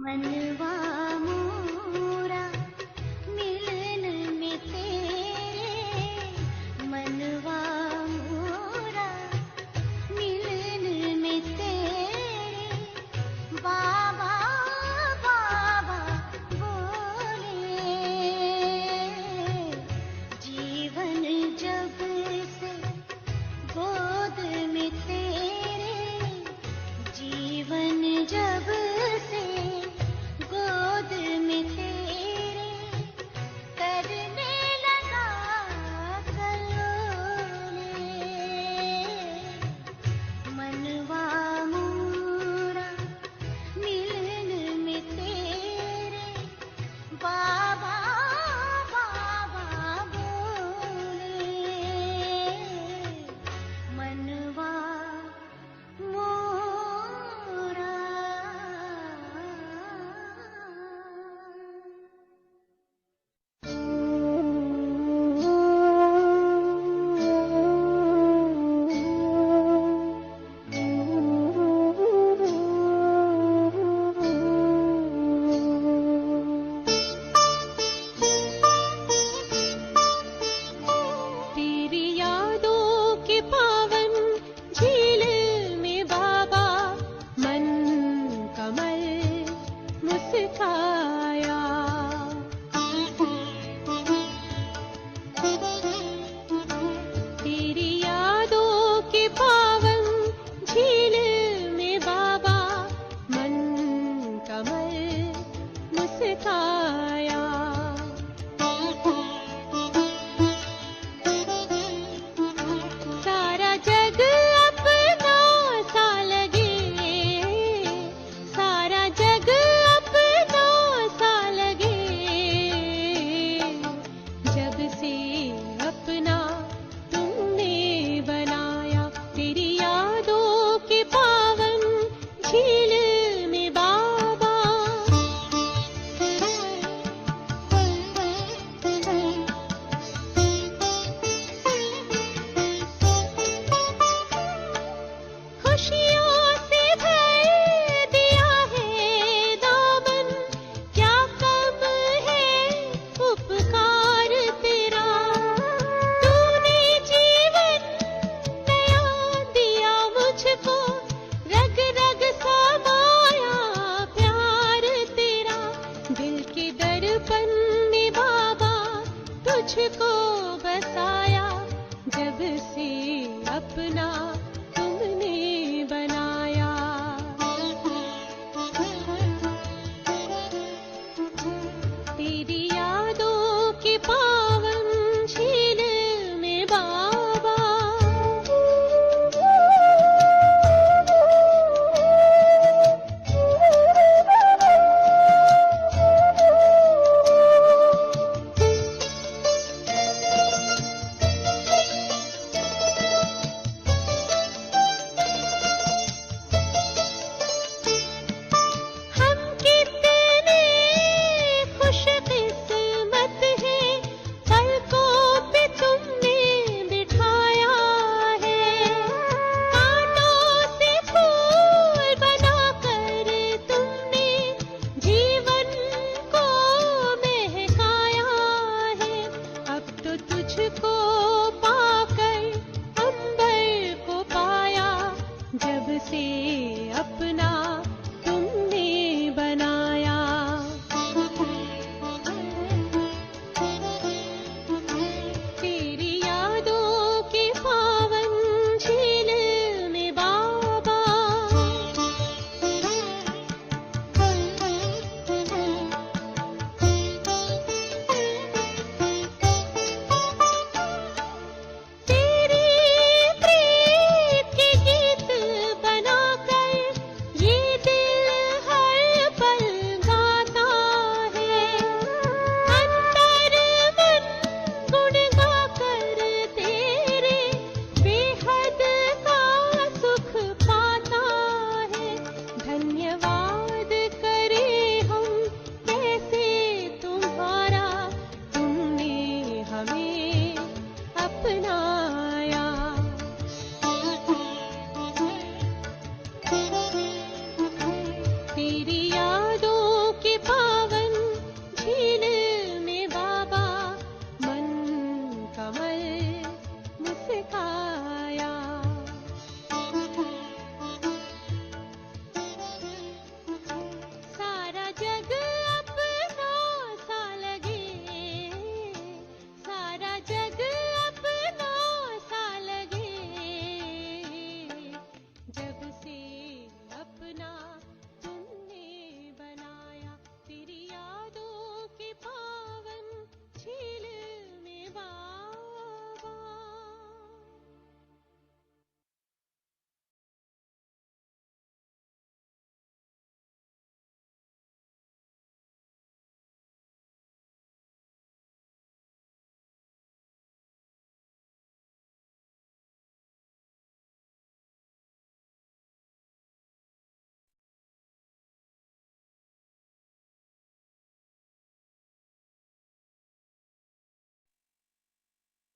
मनवा मोरा मिलन में तेरे, मनवा मोरा मिलन में तेरे, बाबा बाबा बोले। जीवन जब से गोद में तेरे, जीवन जब से गोद में तेरे, करने लगा कलोले। मनवा मोरा मिलन में तेरे, बाबा बाबा बोले। मनवा मोरा।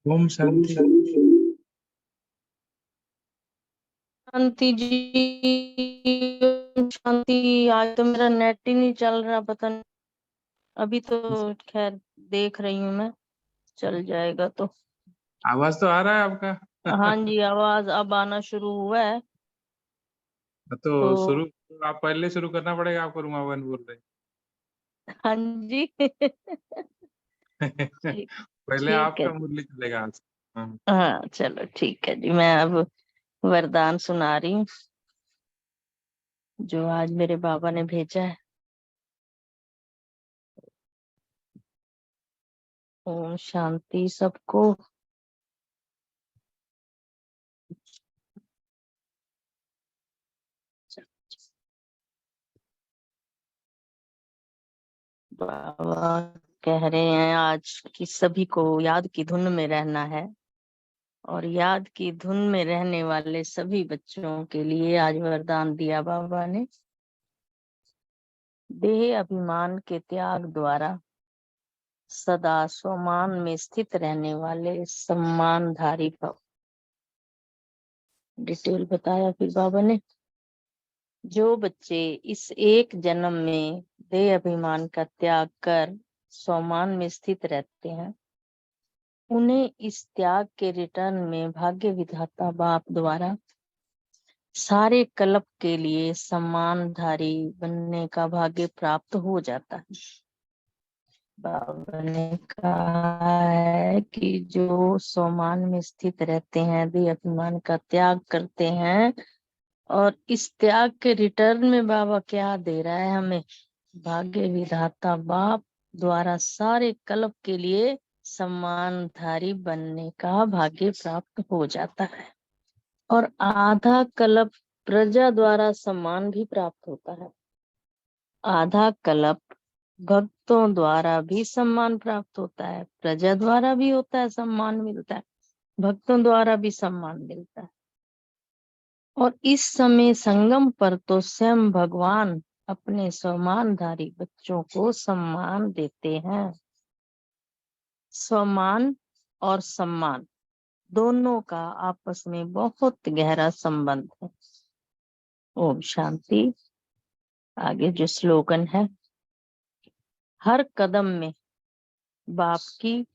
ओम शांति। शांति जी, ओम शांति। आज तो मेरा नेट ही नहीं चल रहा, पता नहीं। अभी तो खैर देख रही हूँ मैं, चल जाएगा तो। आवाज तो आ रहा है आपका। हाँ जी, आवाज अब आना शुरू हुआ है। तो शुरू, आप पहले शुरू करना पड़ेगा आपको, रुमावन बोल रहे। हाँ जी। ठीक पहले ठीक है आपका जी। मुरली चलेगा आज। हाँ। हाँ चलो ठीक है जी, मैं अब वरदान सुना रही हूँ जो आज मेरे बाबा ने भेजा है। ओम शांति सबको। बाबा कह रहे हैं आज कि सभी को याद की धुन में रहना है, और याद की धुन में रहने वाले सभी बच्चों के लिए आज वरदान दिया बाबा ने। देह अभिमान के त्याग द्वारा सदा स्वमान में स्थित रहने वाले सम्मानधारी भव। डिटेल बताया फिर बाबा ने। जो बच्चे इस एक जन्म में देह अभिमान का त्याग कर स्वमान में स्थित रहते हैं, उन्हें इस त्याग के रिटर्न में भाग्य विधाता बाप द्वारा सारे कल्प के लिए सम्मानधारी बनने का भाग्य प्राप्त हो जाता है। बाबा ने कहा है कि जो स्वमान में स्थित रहते हैं, देह अभिमान का त्याग करते हैं, और इस त्याग के रिटर्न में बाबा क्या दे रहा है हमें, भाग्य विधाता बाप द्वारा सारे कल्प के लिए सम्मानधारी बनने का भाग्य प्राप्त हो जाता है। और आधा कल्प प्रजा द्वारा सम्मान भी प्राप्त होता है। आधा कल्प भक्तों द्वारा भी सम्मान प्राप्त होता है, प्रजा द्वारा भी होता है, सम्मान मिलता है, भक्तों द्वारा भी सम्मान मिलता है। और इस समय संगम पर तो स्वयं भगवान अपने सम्मानधारी बच्चों को सम्मान देते हैं। सम्मान और सम्मान दोनों का आपस में बहुत गहरा संबंध है। ओम शांति। आगे जो स्लोगन है, हर कदम में बाप की,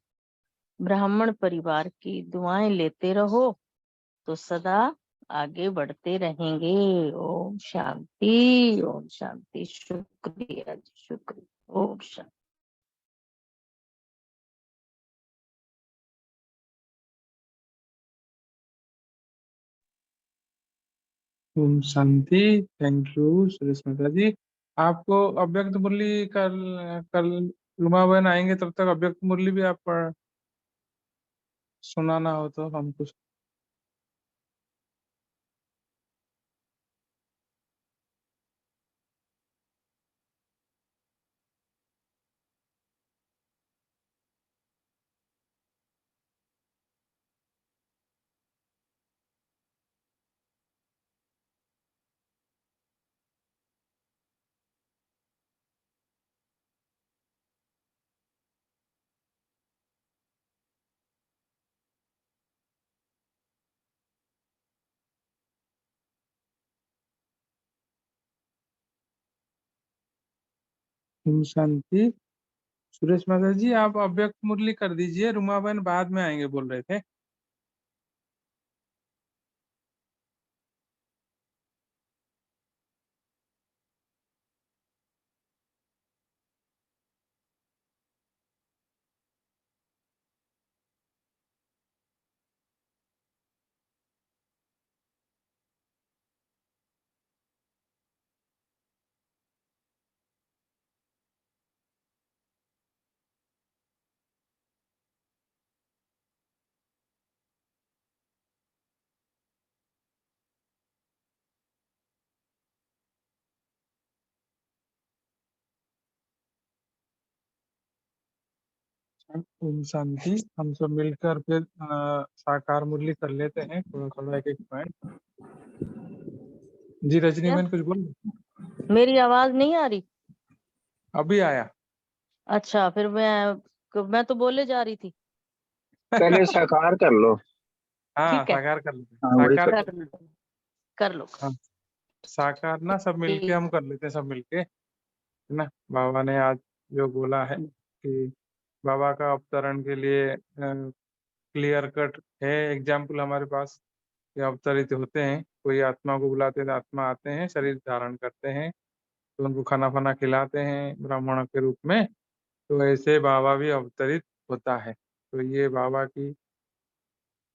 ब्राह्मण परिवार की दुआएं लेते रहो तो सदा आगे बढ़ते रहेंगे। ओम शांति, ओम शांति। शुक्रिया जी, शुक्रिया। ओम शांति। ओम शांति। थैंक यू सुरेश मेहता जी। आपको अव्यक्त मुरली कल कल रुमावन आएंगे, तब तक अव्यक्त मुरली भी आप सुनाना हो तो हम कुछ। ओम शांति। सुरेश मेहता जी, आप अव्यक्त मुरली कर दीजिए, रुमावन बाद में आएंगे बोल रहे थे। ओम शांति। हम सब मिलकर फिर साकार मुरली कर लेते हैं, थोड़ा थोड़ा एक एक पॉइंट। जी रजनी क्या? बहन कुछ बोल। मेरी आवाज नहीं आ रही? अभी आया। अच्छा, फिर मैं तो बोले जा रही थी। पहले साकार कर लो। हाँ ठीक है, साकार कर लेते हैं, हाँ वही साकार कर लो कर लो। हाँ साकार ना सब मिलके हम कर लेते हैं, सब मिलके, है ना। बाबा ने आज जो बोला है कि बाबा का अवतरण के लिए क्लियर कट है एग्जाम्पल हमारे पास, कि अवतरित होते हैं, कोई आत्मा को बुलाते हैं तो आत्मा आते हैं, शरीर धारण करते हैं, तो उनको खाना फाना खिलाते हैं ब्राह्मण के रूप में, तो ऐसे बाबा भी अवतरित होता है। तो ये बाबा की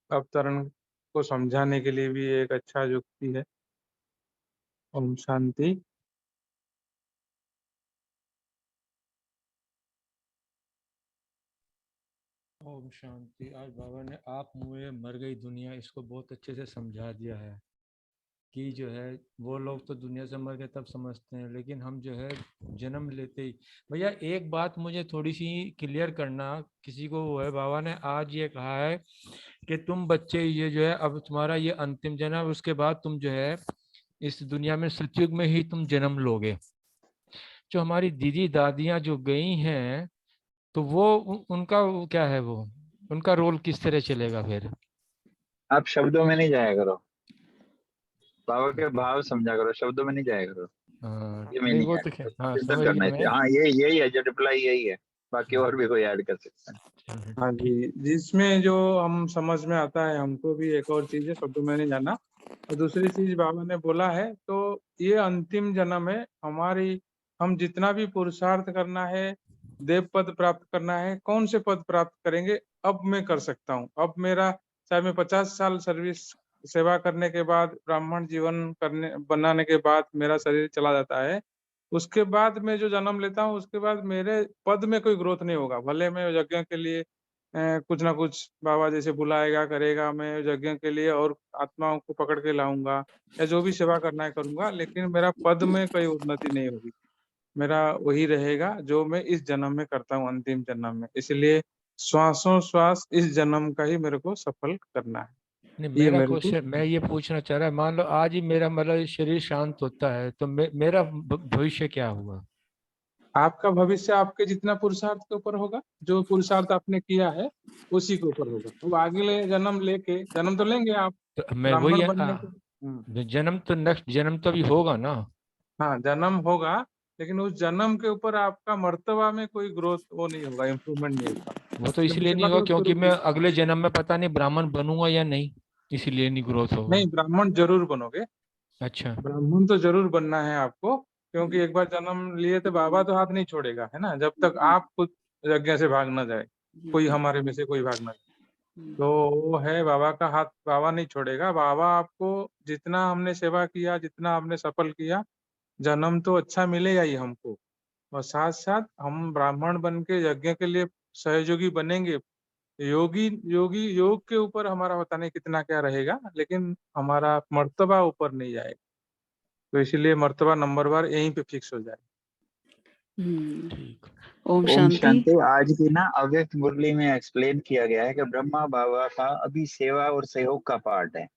अवतरण को समझाने के लिए भी एक अच्छा युक्ति है। ओम शांति। ओम शांति। आज बाबा ने आप मुए मर गई दुनिया इसको बहुत अच्छे से समझा दिया है कि जो है वो लोग तो दुनिया से मर गए तब समझते हैं, लेकिन हम जो है जन्म लेते ही। भैया एक बात मुझे थोड़ी सी क्लियर करना, किसी को वो है, बाबा ने आज ये कहा है कि तुम बच्चे ये जो है अब तुम्हारा ये अंतिम जन्म, उसके बाद तुम जो है इस दुनिया में सतयुग में ही तुम जन्म लोगे। जो हमारी दीदी दादियां जो गई हैं तो वो उनका वो क्या है, वो उनका रोल किस तरह चलेगा फिर? आप शब्दों में नहीं जाया करो, बाबा के भाव समझा करो, शब्दों में नहीं जाया करो। हाँ ये नहीं मीनिंग वो है, तो हाँ चिंतन समझ करना गया है। मैं। हाँ ये यही है, जो रिप्लाई यही है, बाकी और भी कोई ऐड कर सकता है। हाँ जी, जिसमें जो हम समझ में आता है हमको भी, एक और चीज है शब्दों में नहीं जाना, और दूसरी चीज बाबा ने बोला है तो ये अंतिम जन्म है हमारी, हम जितना भी पुरुषार्थ करना है, देव पद प्राप्त करना है, कौन से पद प्राप्त करेंगे अब मैं कर सकता हूँ। अब मेरा चाहे मैं 50 साल सर्विस सेवा करने के बाद, ब्राह्मण जीवन करने बनाने के बाद मेरा शरीर चला जाता है, उसके बाद मैं जो जन्म लेता हूँ उसके बाद मेरे पद में कोई ग्रोथ नहीं होगा। भले मैं यज्ञ के लिए कुछ ना कुछ बाबा जैसे बुलाएगा करेगा, मैं यज्ञ के लिए और आत्माओं को पकड़ के लाऊंगा या जो भी सेवा करना है करूंगा, लेकिन मेरा पद में कोई उन्नति नहीं होगी। मेरा वही रहेगा जो मैं इस जन्म में करता हूँ, अंतिम जन्म में। इसलिए श्वासों श्वास इस जन्म का ही मेरे को सफल करना है, नहीं ये मेरा मेरे को। क्वेश्चन मैं ये पूछना चाह रहा है, मान लो आज ही मेरा मतलब ये शरीर शांत होता है तो मेरा भविष्य क्या होगा? आपका भविष्य आपके जितना पुरुषार्थ के ऊपर होगा, जो पुरुषार्थ आपने किया है उसी के ऊपर होगा। तो अगले जन्म लेके, जन्म तो लेंगे आप तो मैं वही ब्राह्मण है बनने के। जन्म तो नेक्स्ट जन्म तो अभी होगा ना। हाँ जन्म होगा, लेकिन उस जन्म के ऊपर आपका मर्तबा में कोई ग्रोथ वो नहीं होगा, इम्प्रूवमेंट नहीं होगा, वो तो क्योंकि इसलिए नहीं सेवा होगा के क्योंकि स्वरूप मैं ही। अगले जन्म में पता नहीं ब्राह्मण बनूंगा या नहीं, इसलिए नहीं ग्रोथ होगा। नहीं, ब्राह्मण जरूर बनोगे, अच्छा। ब्राह्मण तो जरूर बनना है आपको, क्योंकि एक बार जन्म लिए तो बाबा तो हाथ नहीं छोड़ेगा, है ना, जब तक आप खुद यज्ञ से भाग ना जाए, कोई हमारे में से कोई भाग ना जाए। तो वो है बाबा का हाथ, बाबा नहीं छोड़ेगा। बाबा आपको जितना हमने सेवा किया, जितना हमने सफल किया, जन्म तो अच्छा मिलेगा ही हमको, और साथ साथ हम ब्राह्मण बन के यज्ञ के लिए सहयोगी बनेंगे। योगी योगी योग के ऊपर हमारा पता नहीं कितना क्या रहेगा, लेकिन हमारा मर्तबा ऊपर नहीं जाएगा। तो इसीलिए मर्तबा नंबर बार यहीं पे फिक्स हो जाए। ठीक। ओम ओम शांति। शांति। आज की ना अव्यक्त मुरली में एक्सप्लेन किया गया है कि ब्रह्मा बाबा का अभी सेवा और सहयोग का पार्ट है,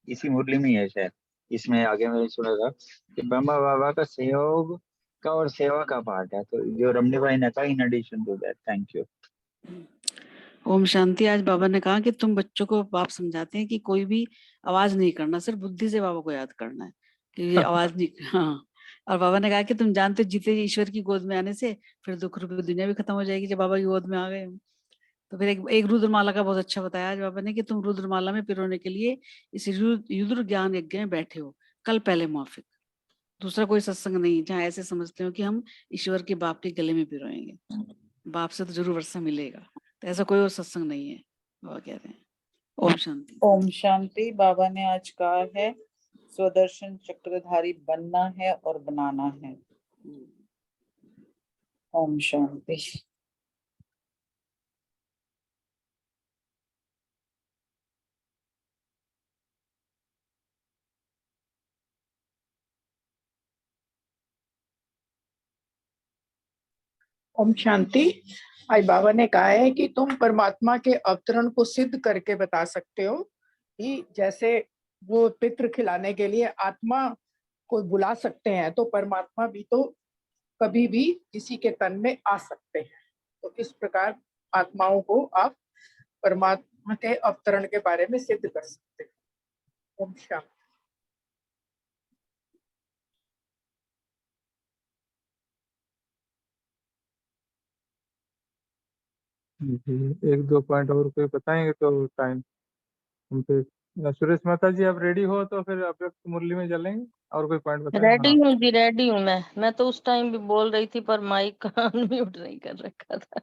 इसी मुरली में है शायद, इसमें आगे मैंने सुना था कि ब्रह्मा बाबा का सहयोग का और सेवा का पार्ट है, तो जो रमनी भाई ने कहा in addition to that. Thank you. ओम शांति। आज बाबा ने कहा कि तुम बच्चों को आप समझाते हैं कि कोई भी आवाज नहीं करना, सिर्फ बुद्धि से बाबा को याद करना है कि ये आवाज नहीं। हाँ, और बाबा ने कहा कि तुम जानते हो जीते ईश्वर की गोद में आने से फिर दुख रूपी दुनिया भी खत्म हो जाएगी जब बाबा की गोद में आ गए। तो फिर एक रुद्रमाला का बहुत अच्छा बताया आज बाबा ने कि तुम रुद्रमाला में पिरोने के लिए इस रुद्र ज्ञान यज्ञ में बैठे हो, कल पहले मुआफिक। दूसरा कोई सत्संग नहीं जहाँ ऐसे समझते हो कि हम ईश्वर के बाप के गले में पिरोएंगे, बाप से तो जरूर वर्षा मिलेगा, तो ऐसा कोई और सत्संग नहीं है, बाबा कह रहे हैं। ओम शांति। ओम शांति। बाबा ने आज कहा है स्वदर्शन चक्रधारी बनना है और बनाना है। ओम शांति। ओम शांति। आज बाबा ने कहा है कि तुम परमात्मा के अवतरण को सिद्ध करके बता सकते हो कि जैसे वो पितृ खिलाने के लिए आत्मा को बुला सकते हैं, तो परमात्मा भी तो कभी भी किसी के तन में आ सकते हैं। तो इस प्रकार आत्माओं को आप के अवतरण के बारे में सिद्ध कर सकते हैं। ओम शांति। जी, एक दो पॉइंट और कोई बताएंगे तो टाइम हम फिर सुरेश माता जी आप रेडी हो तो फिर अव्यक्त मुरली में चलेंगे। और कोई पॉइंट बताएं। रेडी हाँ हूँ जी, रेडी हूँ मैं तो उस टाइम भी बोल रही थी पर माइक अनम्यूट नहीं कर रखा था।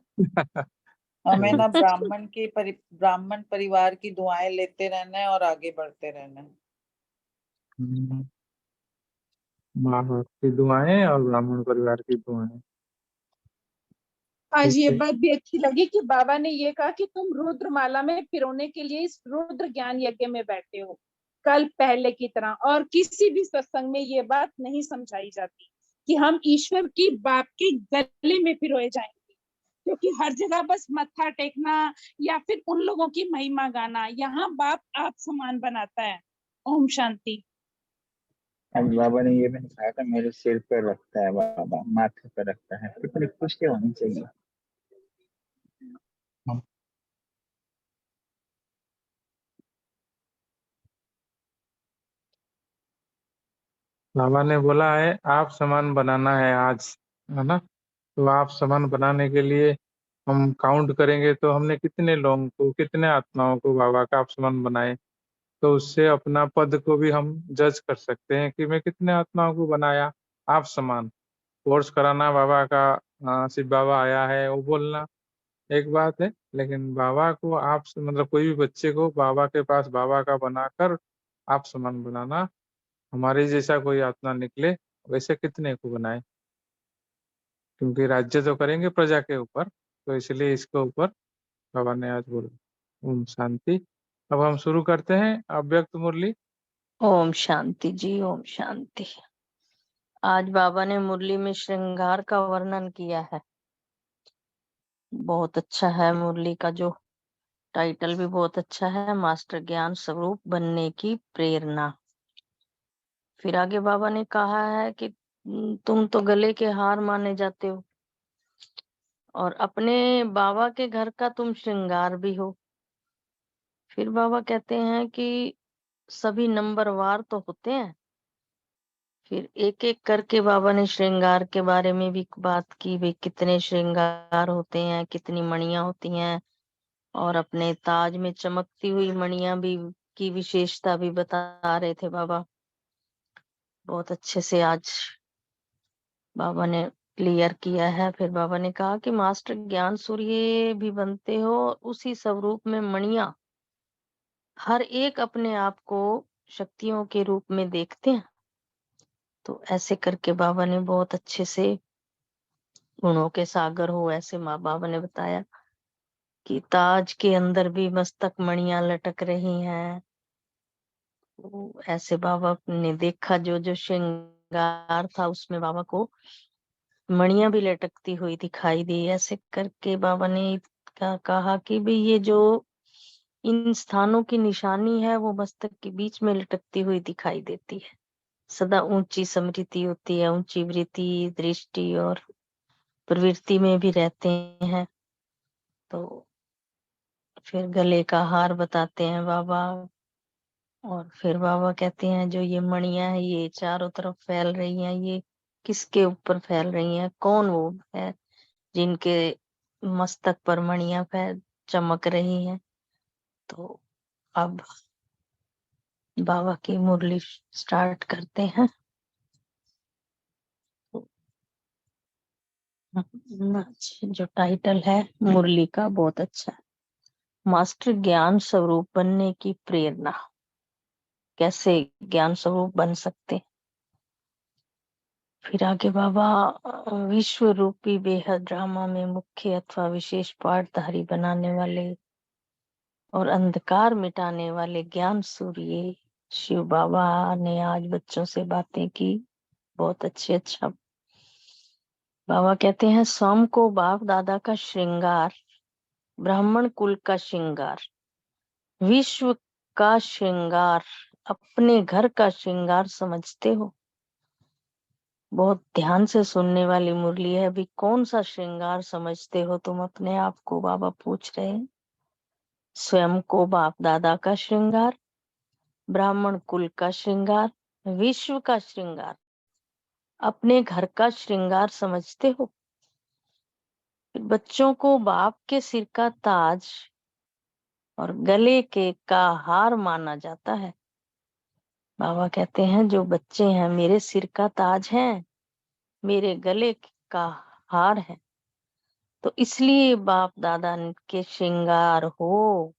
हमें ना ब्राह्मण परिवार की दुआएं लेते रहना है और आगे बढ़ते रहना है। माँ बाप की दुआएं और ब्राह्मण परिवार की दुआएं। आज ये ठीक है। बात भी अच्छी लगी कि बाबा ने ये कहा कि तुम रुद्रमाला में पिरोने के लिए इस रुद्र ज्ञान यज्ञ में बैठे हो, कल पहले की तरह। और किसी भी सत्संग में ये बात नहीं समझाई जाती कि हम ईश्वर की बाप के गले में पिरोए जाएंगे, क्योंकि हर जगह बस मत्था टेकना या फिर उन लोगों की महिमा गाना, यहाँ बाप आप समान बनाता है। ओम शांति। आज बाबा ने ये भी कहा था मेरे सिर पर रखता है, बाबा माथे पर रखता है। कितनी खुशी होनी चाहिए। बाबा ने बोला है आप समान बनाना है आज, है ना। तो आप समान बनाने के लिए हम काउंट करेंगे तो हमने कितने लोगों को, कितने आत्माओं को बाबा का आप समान बनाए, तो उससे अपना पद को भी हम जज कर सकते हैं कि मैं कितने आत्माओं को बनाया आप समान। कोर्स कराना बाबा का, शिव बाबा आया है वो बोलना एक बात है, लेकिन बाबा को आप मतलब कोई भी बच्चे को बाबा के पास बाबा का बनाकर आप समान बनाना, हमारे जैसा कोई आत्मा निकले वैसे कितने को बनाए, क्योंकि राज्य तो करेंगे प्रजा के ऊपर, तो इसलिए इसके ऊपर बाबा ने आज बोला। ओम शांति। अब हम शुरू करते हैं अव्यक्त मुरली। ओम शांति जी, ओम शांति। आज बाबा ने मुरली में श्रृंगार का वर्णन किया है। बहुत अच्छा है, मुरली का जो टाइटल भी बहुत अच्छा है, मास्टर ज्ञान स्वरूप बनने की प्रेरणा। फिर आगे बाबा ने कहा है कि तुम तो गले के हार माने जाते हो और अपने बाबा के घर का तुम श्रृंगार भी हो। फिर बाबा कहते हैं कि सभी नंबरवार तो होते हैं। फिर एक एक करके बाबा ने श्रृंगार के बारे में भी बात की, भाई कितने श्रृंगार होते हैं, कितनी मणियां होती हैं, और अपने ताज में चमकती हुई मणियां भी की विशेषता भी बता रहे थे बाबा। बहुत अच्छे से आज बाबा ने क्लियर किया है। फिर बाबा ने कहा कि मास्टर ज्ञान सूर्य भी बनते हो, उसी स्वरूप में मणियां हर एक अपने आप को शक्तियों के रूप में देखते हैं। तो ऐसे करके बाबा ने बहुत अच्छे से गुणों के सागर हो, ऐसे माँ बाबा ने बताया कि ताज के अंदर भी मस्तक मणियां लटक रही हैं। तो ऐसे बाबा ने देखा जो जो श्रृंगार था उसमें बाबा को मणियां भी लटकती हुई दिखाई दी। ऐसे करके बाबा ने कहा कि भाई ये जो इन स्थानों की निशानी है वो मस्तक के बीच में लटकती हुई दिखाई देती है। सदा ऊंची स्मृति होती है, ऊंची वृत्ति, दृष्टि और प्रवृत्ति में भी रहते हैं। तो फिर गले का हार बताते हैं बाबा, और फिर बाबा कहते हैं जो ये मणियां है ये चारों तरफ फैल रही हैं, ये किसके ऊपर फैल रही हैं, कौन वो है जिनके मस्तक पर मणियां फैल चमक रही हैं। तो अब बाबा की मुरली स्टार्ट करते हैं। जो टाइटल है मुरली का बहुत अच्छा है, मास्टर ज्ञान स्वरूप बनने की प्रेरणा। कैसे ज्ञान स्वरूप बन सकते। फिर आगे बाबा विश्व रूपी बेहद ड्रामा में मुख्य अथवा विशेष पाठधारी बनाने वाले और अंधकार मिटाने वाले ज्ञान सूर्य शिव बाबा ने आज बच्चों से बातें की। बहुत अच्छा बाबा कहते हैं स्वयं को बाप दादा का श्रृंगार, ब्राह्मण कुल का श्रृंगार, विश्व का श्रृंगार, अपने घर का श्रृंगार समझते हो। बहुत ध्यान से सुनने वाली मुरली है। अभी कौन सा श्रृंगार समझते हो तुम अपने आप को, बाबा पूछ रहे हैं। स्वयं को बाप दादा का श्रृंगार, ब्राह्मण कुल का श्रृंगार, विश्व का श्रृंगार, अपने घर का श्रृंगार समझते हो। बच्चों को बाप के सिर का ताज और गले के का हार माना जाता है। बाबा कहते हैं जो बच्चे हैं मेरे सिर का ताज हैं, मेरे गले का हार है, तो इसलिए बाप दादा के श्रृंगार हो।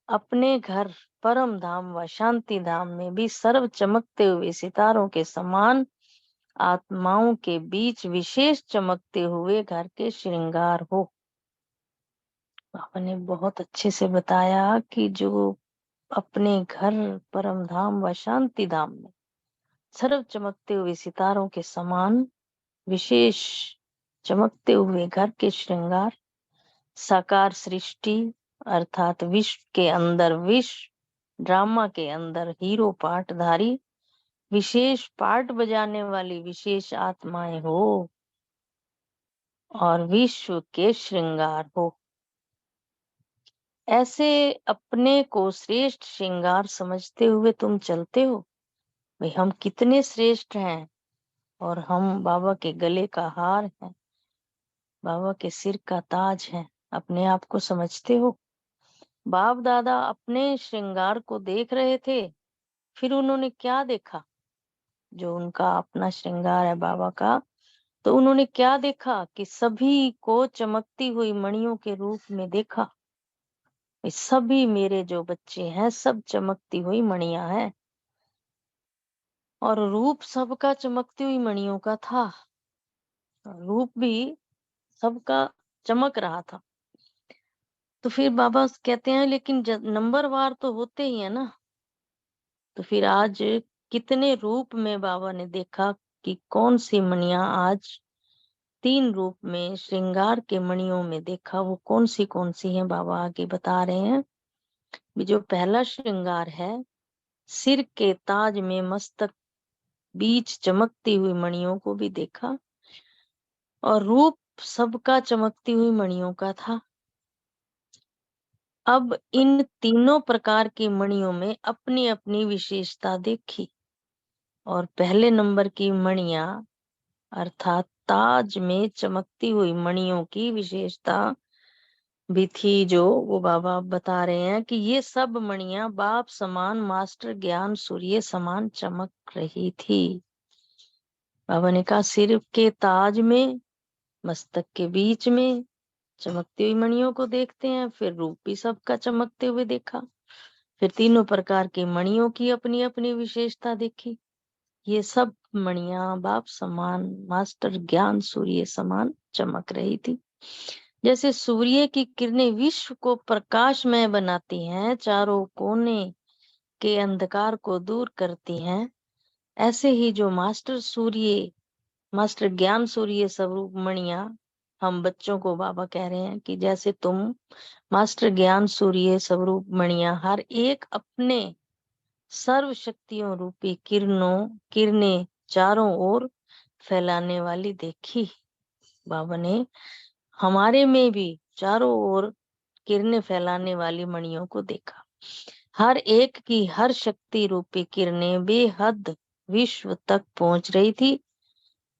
अपने घर परम धाम व शांति धाम में भी सर्व चमकते हुए सितारों के समान आत्माओं के बीच विशेष चमकते हुए घर के श्रृंगार हो। आपने बहुत अच्छे से बताया कि जो अपने घर परम धाम व शांति धाम में सर्व चमकते हुए सितारों के समान विशेष चमकते हुए घर के श्रृंगार, साकार सृष्टि अर्थात विश्व के अंदर विश्व, ड्रामा के अंदर हीरो पाठधारी, विशेष पाठ बजाने वाली विशेष आत्माएं हो और विश्व के श्रृंगार हो। ऐसे अपने को श्रेष्ठ श्रृंगार समझते हुए तुम चलते हो। भाई हम कितने श्रेष्ठ हैं और हम बाबा के गले का हार हैं, बाबा के सिर का ताज है, अपने आप को समझते हो। बाप दादा अपने श्रृंगार को देख रहे थे, फिर उन्होंने क्या देखा? जो उनका अपना श्रृंगार है बाबा का, तो उन्होंने क्या देखा कि सभी को चमकती हुई मणियों के रूप में देखा। सभी मेरे जो बच्चे हैं सब चमकती हुई मणियां हैं और रूप सबका चमकती हुई मणियों का था, रूप भी सबका चमक रहा था। तो फिर बाबा कहते हैं लेकिन नंबरवार तो होते ही है ना। तो फिर आज कितने रूप में बाबा ने देखा कि कौन सी मणियां आज 3 रूप में श्रृंगार के मणियों में देखा, वो कौन सी हैं बाबा आगे बता रहे हैं। जो पहला श्रृंगार है सिर के ताज में मस्तक बीच चमकती हुई मणियों को भी देखा और रूप सबका चमकती हुई मणियों का था। अब इन तीनों प्रकार की मणियों में अपनी अपनी विशेषता देखी और पहले नंबर की मणियां अर्थात ताज में चमकती हुई मणियों की विशेषता भी थी, जो वो बाबा बता रहे हैं कि ये सब मणियां बाप समान मास्टर ज्ञान सूर्य समान चमक रही थी। बाबा ने कहा सिर के ताज में मस्तक के बीच में चमकती हुई मणियों को देखते हैं, फिर रूप भी सबका चमकते हुए देखा, फिर तीनों प्रकार की मणियों की अपनी अपनी विशेषता देखी। ये सब मणियां बाप समान मास्टर ज्ञान सूर्य समान चमक रही थी। जैसे सूर्य की किरणें विश्व को प्रकाशमय बनाती हैं, चारों कोने के अंधकार को दूर करती हैं, ऐसे ही जो मास्टर ज्ञान सूर्य स्वरूप मणियां हम बच्चों को बाबा कह रहे हैं कि जैसे तुम मास्टर ज्ञान सूर्य स्वरूप मणियां हर एक अपने सर्व शक्तियों रूपी किरणें चारों ओर फैलाने वाली देखी। बाबा ने हमारे में भी चारों ओर किरणें फैलाने वाली मणियों को देखा। हर एक की हर शक्ति रूपी किरणें बेहद विश्व तक पहुंच रही थी,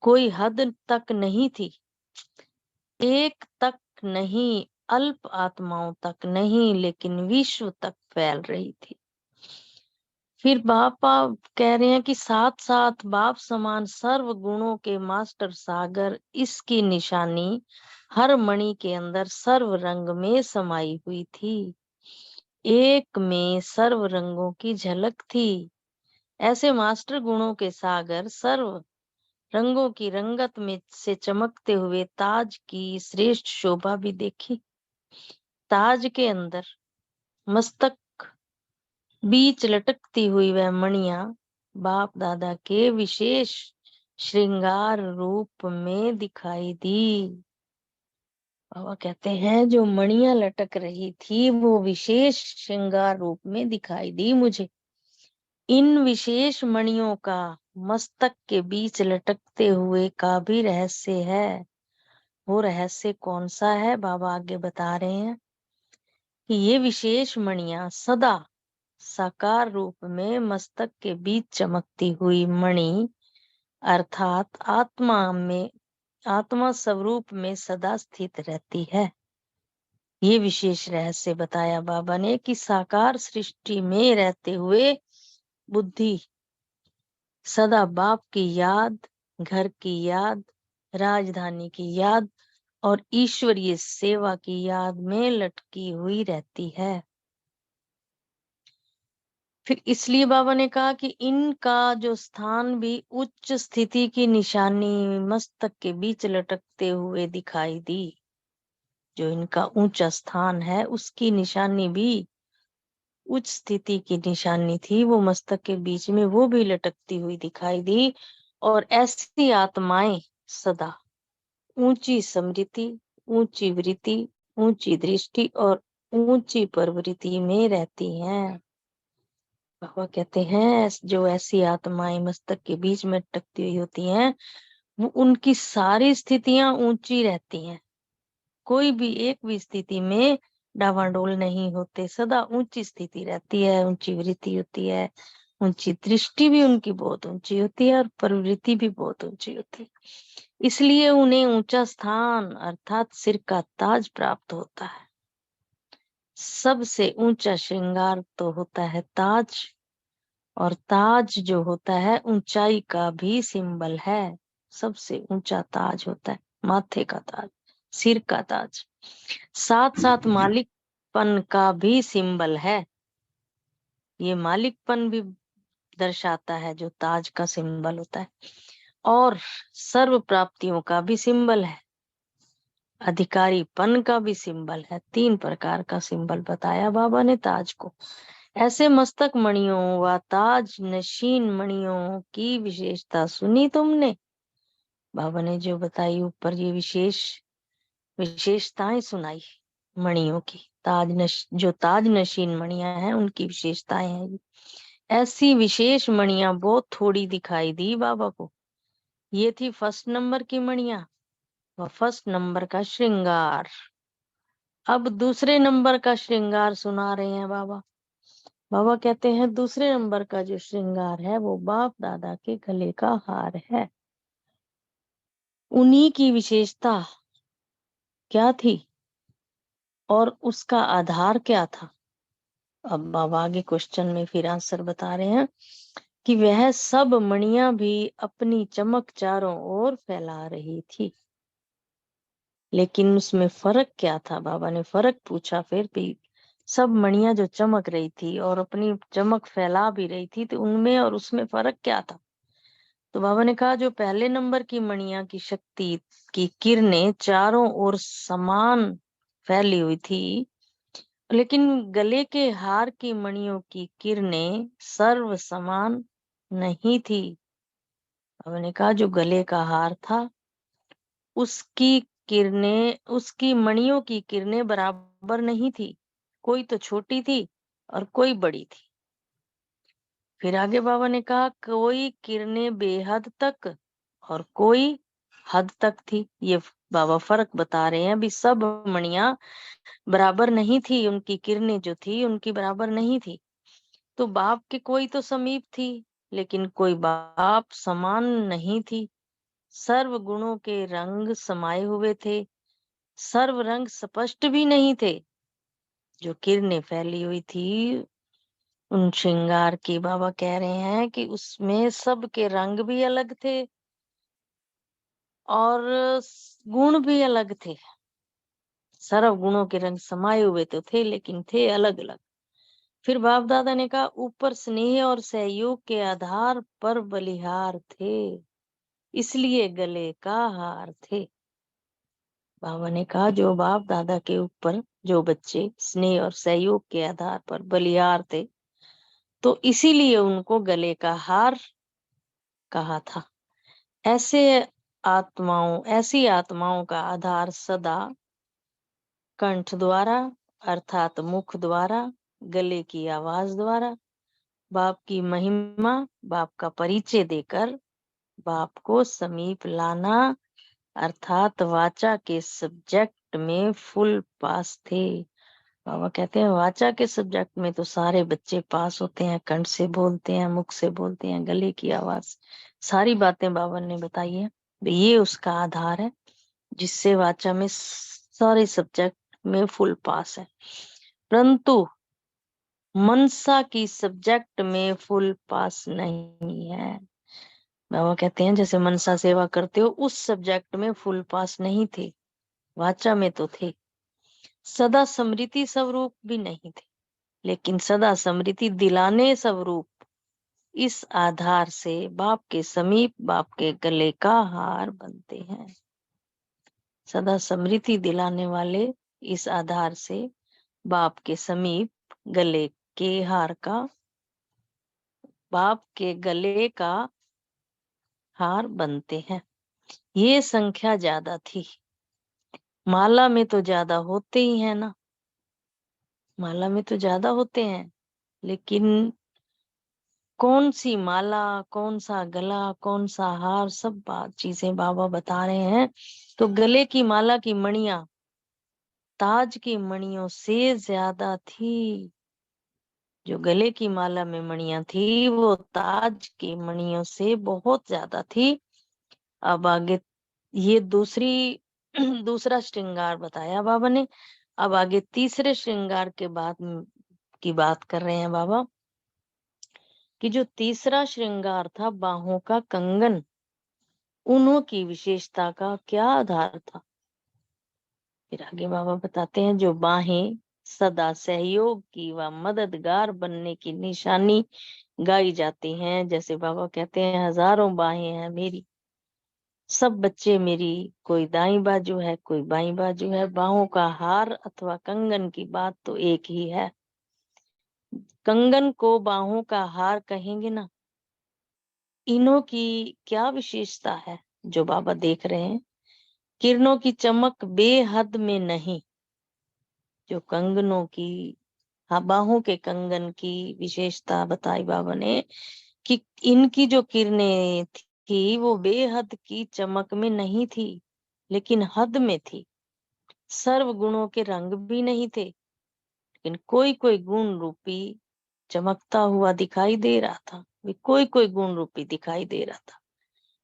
कोई हद तक नहीं थी, एक तक नहीं, अल्प आत्माओं तक नहीं, लेकिन विश्व तक फैल रही थी। फिर बापा कह रहे हैं कि साथ साथ बाप समान सर्व गुणों के मास्टर सागर इसकी निशानी हर मणि के अंदर सर्व रंग में समाई हुई थी, एक में सर्व रंगों की झलक थी। ऐसे मास्टर गुणों के सागर सर्व रंगों की रंगत में से चमकते हुए ताज की श्रेष्ठ शोभा भी देखी। ताज के अंदर मस्तक बीच लटकती हुई वह मणियां बाप दादा के विशेष श्रृंगार रूप में दिखाई दी। बाबा कहते हैं जो मणियां लटक रही थी वो विशेष श्रृंगार रूप में दिखाई दी मुझे। इन विशेष मणियों का मस्तक के बीच लटकते हुए का भी रहस्य है। वो रहस्य कौन सा है बाबा आगे बता रहे हैं कि ये विशेष मणियां सदा साकार रूप में मस्तक के बीच चमकती हुई मणि अर्थात आत्मा स्वरूप में सदा स्थित रहती है। ये विशेष रहस्य बताया बाबा ने कि साकार सृष्टि में रहते हुए बुद्धि सदा बाप की याद, घर की याद, राजधानी की याद और ईश्वरीय सेवा की याद में लटकी हुई रहती है। फिर इसलिए बाबा ने कहा कि इनका जो स्थान भी उच्च स्थिति की निशानी मस्तक के बीच लटकते हुए दिखाई दी। जो इनका ऊंचा स्थान है उसकी निशानी भी उच्च स्थिति की निशानी थी, वो मस्तक के बीच में वो भी लटकती हुई दिखाई दी। और ऐसी आत्माएं सदा ऊंची स्मृति, ऊंची वृत्ति, ऊंची दृष्टि और ऊंची प्रवृत्ति में रहती हैं। बाबा कहते हैं जो ऐसी आत्माएं मस्तक के बीच में टकती हुई होती हैं, वो उनकी सारी स्थितियां ऊंची रहती हैं। कोई भी एक भी स्थिति में डावाडोल नहीं होते, सदा ऊंची स्थिति रहती है, ऊंची वृत्ति होती है, ऊंची दृष्टि भी उनकी बहुत ऊंची होती है और प्रवृत्ति भी बहुत ऊंची होती है। इसलिए उन्हें ऊंचा स्थान अर्थात सिर का ताज प्राप्त होता है। सबसे ऊंचा श्रृंगार तो होता है ताज, और ताज जो होता है ऊंचाई का भी सिंबल है। सबसे ऊंचा ताज होता है माथे का ताज, सिर का ताज, साथ साथ मालिकपन का भी सिंबल है। ये मालिकपन भी दर्शाता है जो ताज का सिंबल होता है, और सर्व प्राप्तियों का भी सिंबल है, अधिकारीपन का भी सिंबल है। 3 प्रकार का सिंबल बताया बाबा ने ताज को। ऐसे मस्तक मणियों व ताज नशीन मणियों की विशेषता सुनी तुमने? बाबा ने जो बताई ऊपर ये विशेषताएं सुनाई मणियों की, जो ताज नशीन मणियां हैं उनकी विशेषताएं हैं ये। ऐसी विशेष मणियां बहुत थोड़ी दिखाई दी बाबा को। ये थी फर्स्ट नंबर की मणियां व फर्स्ट नंबर का श्रृंगार। अब दूसरे नंबर का श्रृंगार सुना रहे हैं बाबा। बाबा कहते हैं दूसरे नंबर का जो श्रृंगार है वो बाप दादा के गले का हार है। उन्हीं की विशेषता क्या थी और उसका आधार क्या था? अब बाबा आगे क्वेश्चन में फिर आंसर बता रहे हैं कि वह सब मणियां भी अपनी चमक चारों ओर फैला रही थी। लेकिन उसमें फर्क क्या था? बाबा ने फर्क पूछा फिर भी। सब मणियां जो चमक रही थी और अपनी चमक फैला भी रही थी, तो उनमें और उसमें फर्क क्या था? तो बाबा ने कहा जो पहले नंबर की मणियां की शक्ति की किरणें चारों ओर समान फैली हुई थी, लेकिन गले के हार की मणियों की किरणें सर्व समान नहीं थी। बाबा ने कहा जो गले का हार था उसकी मणियों की किरणें बराबर नहीं थी, कोई तो छोटी थी और कोई बड़ी थी। फिर आगे बाबा ने कहा कोई किरणें बेहद तक और कोई हद तक थी। ये बाबा फर्क बता रहे हैं। अभी सब मणियां बराबर नहीं थी, उनकी किरणें जो थी उनकी बराबर नहीं थी। तो बाप के कोई तो समीप थी, लेकिन कोई बाप समान नहीं थी। सर्व गुणों के रंग समाये हुए थे, सर्व रंग स्पष्ट भी नहीं थे। जो किरणें फैली हुई थी उन श्रृंगार की, बाबा कह रहे हैं कि उसमें सब के रंग भी अलग थे और गुण भी अलग थे। सर्व गुणों के रंग समाये हुए तो थे, लेकिन थे अलग अलग। फिर बाप दादा ने कहा ऊपर स्नेह और सहयोग के आधार पर बलिहार थे, इसलिए गले का हार थे। बाबा ने कहा जो बाप दादा के ऊपर जो बच्चे स्नेह और सहयोग के आधार पर बलिहार थे, तो इसीलिए उनको गले का हार कहा था। ऐसी आत्माओं का आधार सदा कंठ द्वारा अर्थात मुख द्वारा, गले की आवाज द्वारा, बाप की महिमा, बाप का परिचय देकर बाप को समीप लाना अर्थात वाचा के सब्जेक्ट में फुल पास थे। बाबा कहते हैं वाचा के सब्जेक्ट में तो सारे बच्चे पास होते हैं, कंठ से बोलते हैं, मुख से बोलते हैं, गले की आवाज, सारी बातें बाबा ने बताई है। ये उसका आधार है जिससे वाचा में सारे सब्जेक्ट में फुल पास है। परंतु मनसा की सब्जेक्ट में फुल पास नहीं है। बाबा कहते हैं जैसे मनसा सेवा करते हो उस सब्जेक्ट में फुल पास नहीं थे, वाचा में तो थे। सदा स्मृति स्वरूप भी नहीं थे, लेकिन सदा स्मृति दिलाने स्वरूप इस आधार से बाप के समीप बाप के गले का हार बनते हैं। सदा स्मृति दिलाने वाले इस आधार से बाप के समीप गले के हार का, बाप के गले का हार बनते हैं। ये संख्या ज्यादा थी, माला में तो ज्यादा होते ही है ना, माला में तो ज्यादा होते हैं, लेकिन कौन सी माला, कौन सा गला, कौन सा हार, सब चीजें बाबा बता रहे हैं। तो गले की माला की मणियां ताज की मणियों से ज्यादा थी। जो गले की माला में मणियां थी वो ताज की मणियों से बहुत ज्यादा थी। अब आगे ये दूसरा श्रृंगार बताया बाबा ने। अब आगे तीसरे श्रृंगार के बाद की बात कर रहे हैं बाबा कि जो तीसरा श्रृंगार था बाहों का कंगन, उन्हों की विशेषता का क्या आधार था। फिर आगे बाबा बताते हैं जो बाहें सदा सहयोग की व मददगार बनने की निशानी गाई जाती हैं। जैसे बाबा कहते हैं हजारों बाहें हैं मेरी, सब बच्चे मेरी, कोई दाई बाजू है कोई बाई बाजू है। बाहों का हार अथवा कंगन की बात तो एक ही है। कंगन को बाहों का हार कहेंगे ना। इनों की क्या विशेषता है जो बाबा देख रहे हैं। किरणों की चमक बेहद में नहीं। जो कंगनों की, हाँ, बाहों के कंगन की विशेषता बताई बाबा ने कि इनकी जो किरणें थी वो बेहद की चमक में नहीं थी, लेकिन हद में थी। सर्व गुणों के रंग भी नहीं थे, लेकिन कोई कोई गुण रूपी चमकता हुआ दिखाई दे रहा था। वे कोई कोई गुण रूपी दिखाई दे रहा था।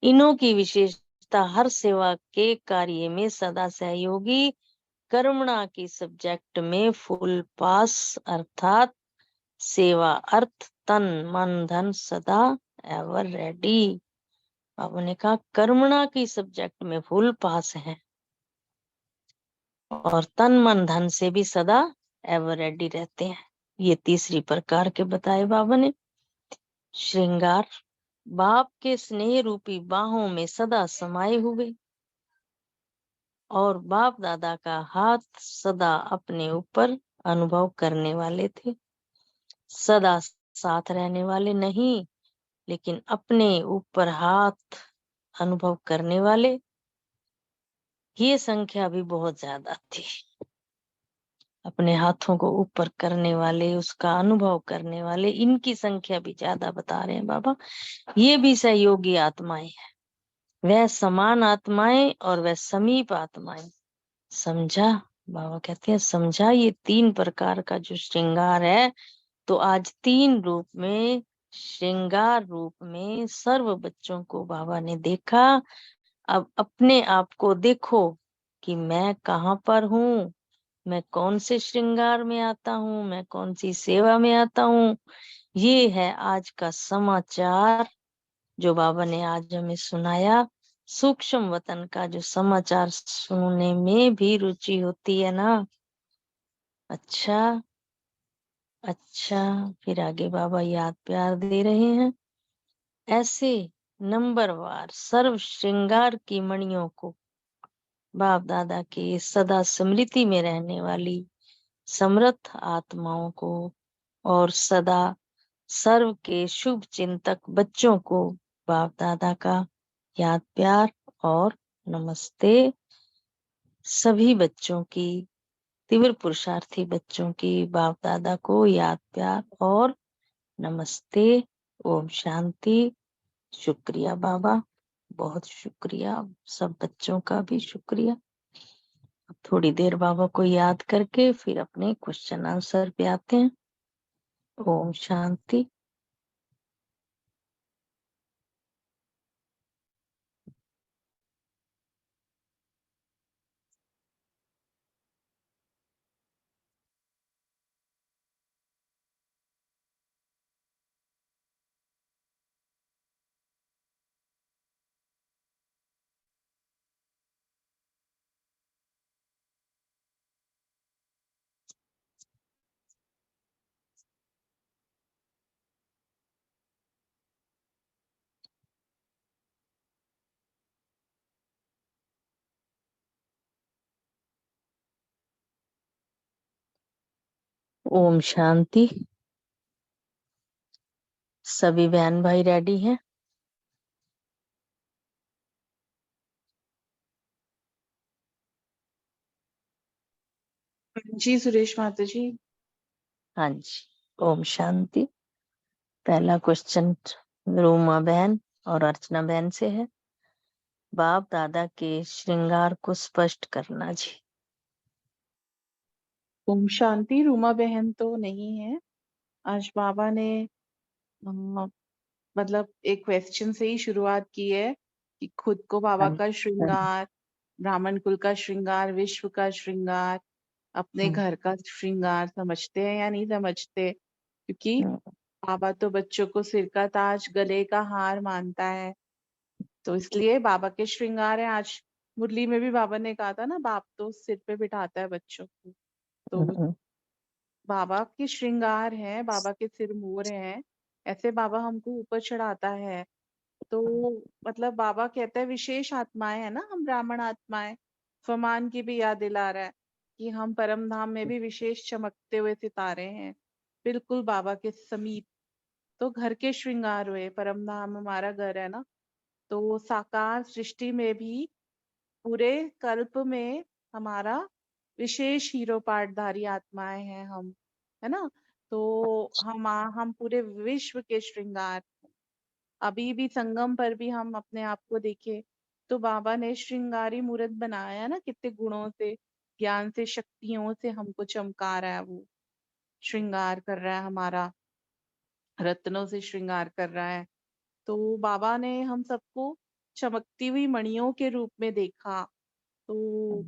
इनों की विशेषता हर सेवा के कार्य में सदा सहयोगी, कर्मणा की सब्जेक्ट में फुल पास, अर्थात सेवा अर्थ तन मन धन सदा एवर रेडी। बाबा ने कहा कर्मणा की सब्जेक्ट में फुल पास है और तन मन धन से भी सदा एवर रेडी रहते हैं। ये तीसरी प्रकार के बताए बाबा ने। श्रृंगार बाप के स्नेह रूपी बाहों में सदा समाये हुए और बाप दादा का हाथ सदा अपने ऊपर अनुभव करने वाले थे। सदा साथ रहने वाले नहीं, लेकिन अपने ऊपर हाथ अनुभव करने वाले। ये संख्या भी बहुत ज्यादा थी। अपने हाथों को ऊपर करने वाले, उसका अनुभव करने वाले, इनकी संख्या भी ज्यादा बता रहे हैं बाबा। ये भी सहयोगी आत्माएं हैं। वह समान आत्माएं और वह समीप आत्माएं। समझा? बाबा कहते हैं समझा ये 3 प्रकार का जो श्रृंगार है। तो आज 3 रूप में, श्रृंगार रूप में सर्व बच्चों को बाबा ने देखा। अब अपने आप को देखो कि मैं कहाँ पर हूँ, मैं कौन से श्रृंगार में आता हूँ, मैं कौन सी सेवा में आता हूँ। ये है आज का समाचार जो बाबा ने आज हमें सुनाया। सूक्ष्म वतन का जो समाचार सुनने में भी रुचि होती है ना। अच्छा, फिर आगे बाबा याद प्यार दे रहे हैं। ऐसे नंबरवार सर्व श्रृंगार की मणियों को बाप दादा के सदा स्मृति में रहने वाली समर्थ आत्माओं को और सदा सर्व के शुभ चिंतक बच्चों को बाप दादा का याद प्यार और नमस्ते। सभी बच्चों की, तीव्र पुरुषार्थी बच्चों की बाप दादा को याद प्यार और नमस्ते। ओम शांति। शुक्रिया बाबा, बहुत शुक्रिया। सब बच्चों का भी शुक्रिया। थोड़ी देर बाबा को याद करके फिर अपने क्वेश्चन आंसर पे आते हैं। ओम शांति। ओम शांति। सभी बहन भाई रेडी हैं? जी सुरेश माता जी। हाँ जी। ओम शांति। पहला क्वेश्चन रूमा बहन और अर्चना बहन से है। बाप दादा के श्रृंगार को स्पष्ट करना जी। ओम शांति। रूमा बहन तो नहीं है। आज बाबा ने मतलब एक क्वेश्चन से ही शुरुआत की है कि खुद को बाबा हाँ, का श्रृंगार, ब्राह्मण कुल का श्रृंगार, विश्व का श्रृंगार, अपने घर का श्रृंगार समझते हैं या नहीं समझते। क्योंकि बाबा तो बच्चों को सिर का ताज, गले का हार मानता है, तो इसलिए बाबा के श्रृंगार है। आज मुरली में भी बाबा ने कहा था ना, बाप तो सिर पे बिठाता है बच्चों को, तो बाबा के श्रृंगार है, बाबा के सिर मोर हैं, ऐसे बाबा हमको ऊपर चढ़ाता है। तो मतलब बाबा कहता है विशेष आत्माएं है ना, हम ब्राह्मण आत्माएं। फरमान की भी याद दिला रहा है कि हम परम धाम में भी विशेष चमकते हुए सितारे हैं, बिल्कुल बाबा के समीप। तो घर के श्रृंगार हुए, परम धाम हमारा घर है ना, तो साकार सृष्टि में भी पूरे कल्प में हमारा विशेष हीरो पाठधारी आत्माएं हैं हम, है ना। तो हम पूरे विश्व के श्रृंगार। अभी भी संगम पर भी हम अपने आप को देखें तो बाबा ने श्रृंगारी मूर्त बनाया है ना, कितने गुणों से, ज्ञान से, शक्तियों से हमको चमका रहा है, वो श्रृंगार कर रहा है हमारा, रत्नों से श्रृंगार कर रहा है। तो बाबा ने हम सबको चमकती हुई मणियों के रूप में देखा। तो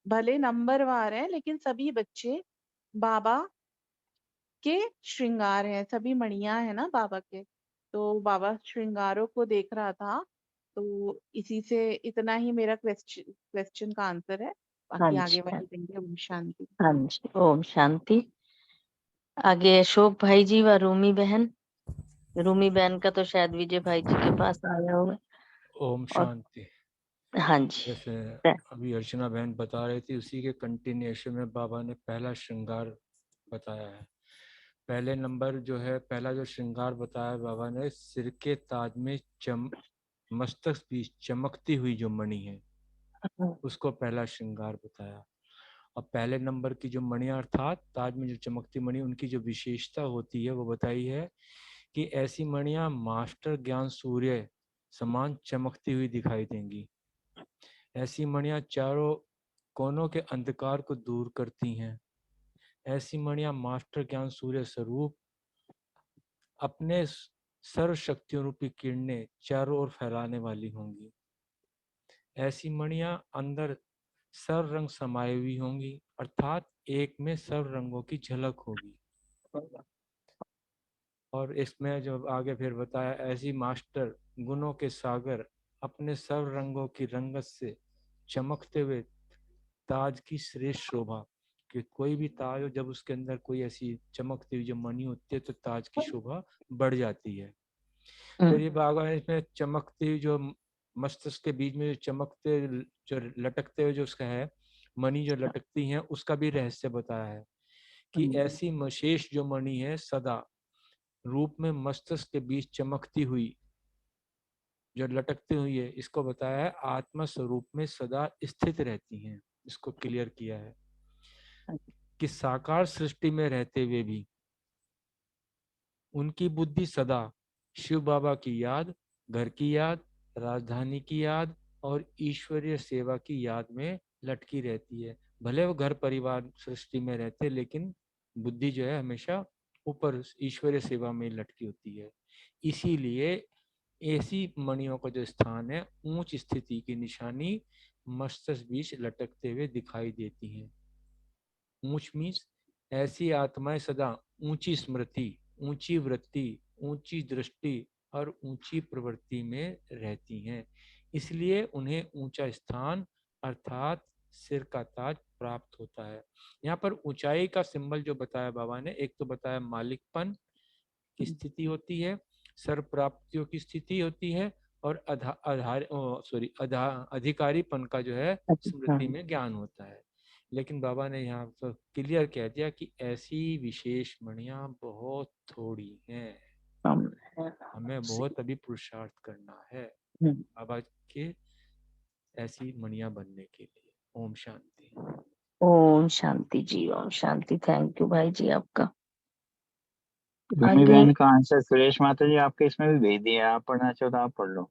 भले नंबरवार है लेकिन सभी बच्चे बाबा के श्रृंगार हैं, सभी मणियां है ना बाबा के। तो बाबा श्रृंगारों को देख रहा था। तो इसी से इतना ही मेरा क्वेश्चन का आंसर है। हाँ बाकी आगे जी। वही देंगे। ओम शांति। हाँ जी। ओम शांति। आगे अशोक भाई जी व रूमी बहन। रूमी बहन का तो शायद विजय भाई जी के पास आया होगा। ओम और शांति। हाँ जी। जैसे अभी अर्चना बहन बता रही थी, उसी के कंटिन्यूएशन में बाबा ने पहला श्रृंगार बताया है। पहले नंबर जो है, पहला जो श्रृंगार बताया बाबा ने, सिर के ताज में मस्तक बीच चमकती हुई जो मणि है, उसको पहला श्रृंगार बताया। और पहले नंबर की जो मणि अर्थात ताज में जो चमकती मणि, उनकी जो विशेषता होती है वो बताई है कि ऐसी मणियां मास्टर ज्ञान सूर्य समान चमकती हुई दिखाई देंगी। ऐसी मणियां चारों कोनों के अंधकार को दूर करती हैं। ऐसी मणियां मास्टर ज्ञान सूर्य स्वरूप अपने सर्व शक्तियों रूपी किरणें चारों ओर फैलाने वाली होंगी। ऐसी मणियां अंदर सर्व रंग समाये हुई होंगी, अर्थात एक में सर्व रंगों की झलक होगी। और इसमें जो आगे फिर बताया, ऐसी मास्टर गुणों के सागर अपने सर्व रंगों की रंगत से चमकते हुए ताज की श्रेष्ठ शोभा, कि कोई भी ताज हो जब उसके अंदर कोई ऐसी चमकती हुई जो मणि होती है तो ताज की शोभा बढ़ जाती है। फिर ये बाबा ने इसमें चमकती हुई जो मस्तिष्क के बीच में जो चमकते जो लटकते हुए जो उसका है मणि जो लटकती हैं, उसका भी रहस्य बताया है कि ऐसी शेष जो मणि है सदा रूप में मस्तिष्क के बीच चमकती हुई जो लटकती हुई है, इसको बताया है आत्मा स्वरूप में सदा स्थित रहती हैं। इसको क्लियर किया है कि साकार सृष्टि में रहते हुए भी उनकी बुद्धि सदा शिव बाबा की याद, घर की याद, राजधानी की याद और ईश्वरीय सेवा की याद में लटकी रहती है। भले वो घर परिवार सृष्टि में रहते, लेकिन बुद्धि जो है हमेशा ऊपर ईश्वरीय सेवा में लटकी होती है। इसीलिए ऐसी मणियों का जो स्थान है, ऊंच स्थिति की निशानी मस्तिष्क बीच लटकते हुए दिखाई देती हैं। ऊंच मीन्स ऐसी आत्माएं सदा ऊंची स्मृति, ऊंची वृत्ति, ऊंची दृष्टि और ऊंची प्रवृत्ति में रहती हैं। इसलिए उन्हें ऊंचा स्थान अर्थात सिर का ताज प्राप्त होता है। यहाँ पर ऊंचाई का सिंबल जो बताया बाबा ने, एक तो बताया मालिकपन की स्थिति होती है, सर्व प्राप्तियों की स्थिति होती है, और अधिकारीपन का जो है स्मृति में ज्ञान होता है। लेकिन बाबा ने यहाँ पर क्लियर कह दिया कि ऐसी विशेष मणियां बहुत थोड़ी हैं, हमें बहुत अभी पुरुषार्थ करना है बाबा के ऐसी मणियां बनने के लिए। ओम शांति। ओम शांति जी, ओम शांति। थैंक यू भाई जी आपका। रूमी आगे बहन का आंसर सुरेश माता जी आपके इसमें भी भेज दिया, आप पढ़ना चाहो तो आप पढ़ लो।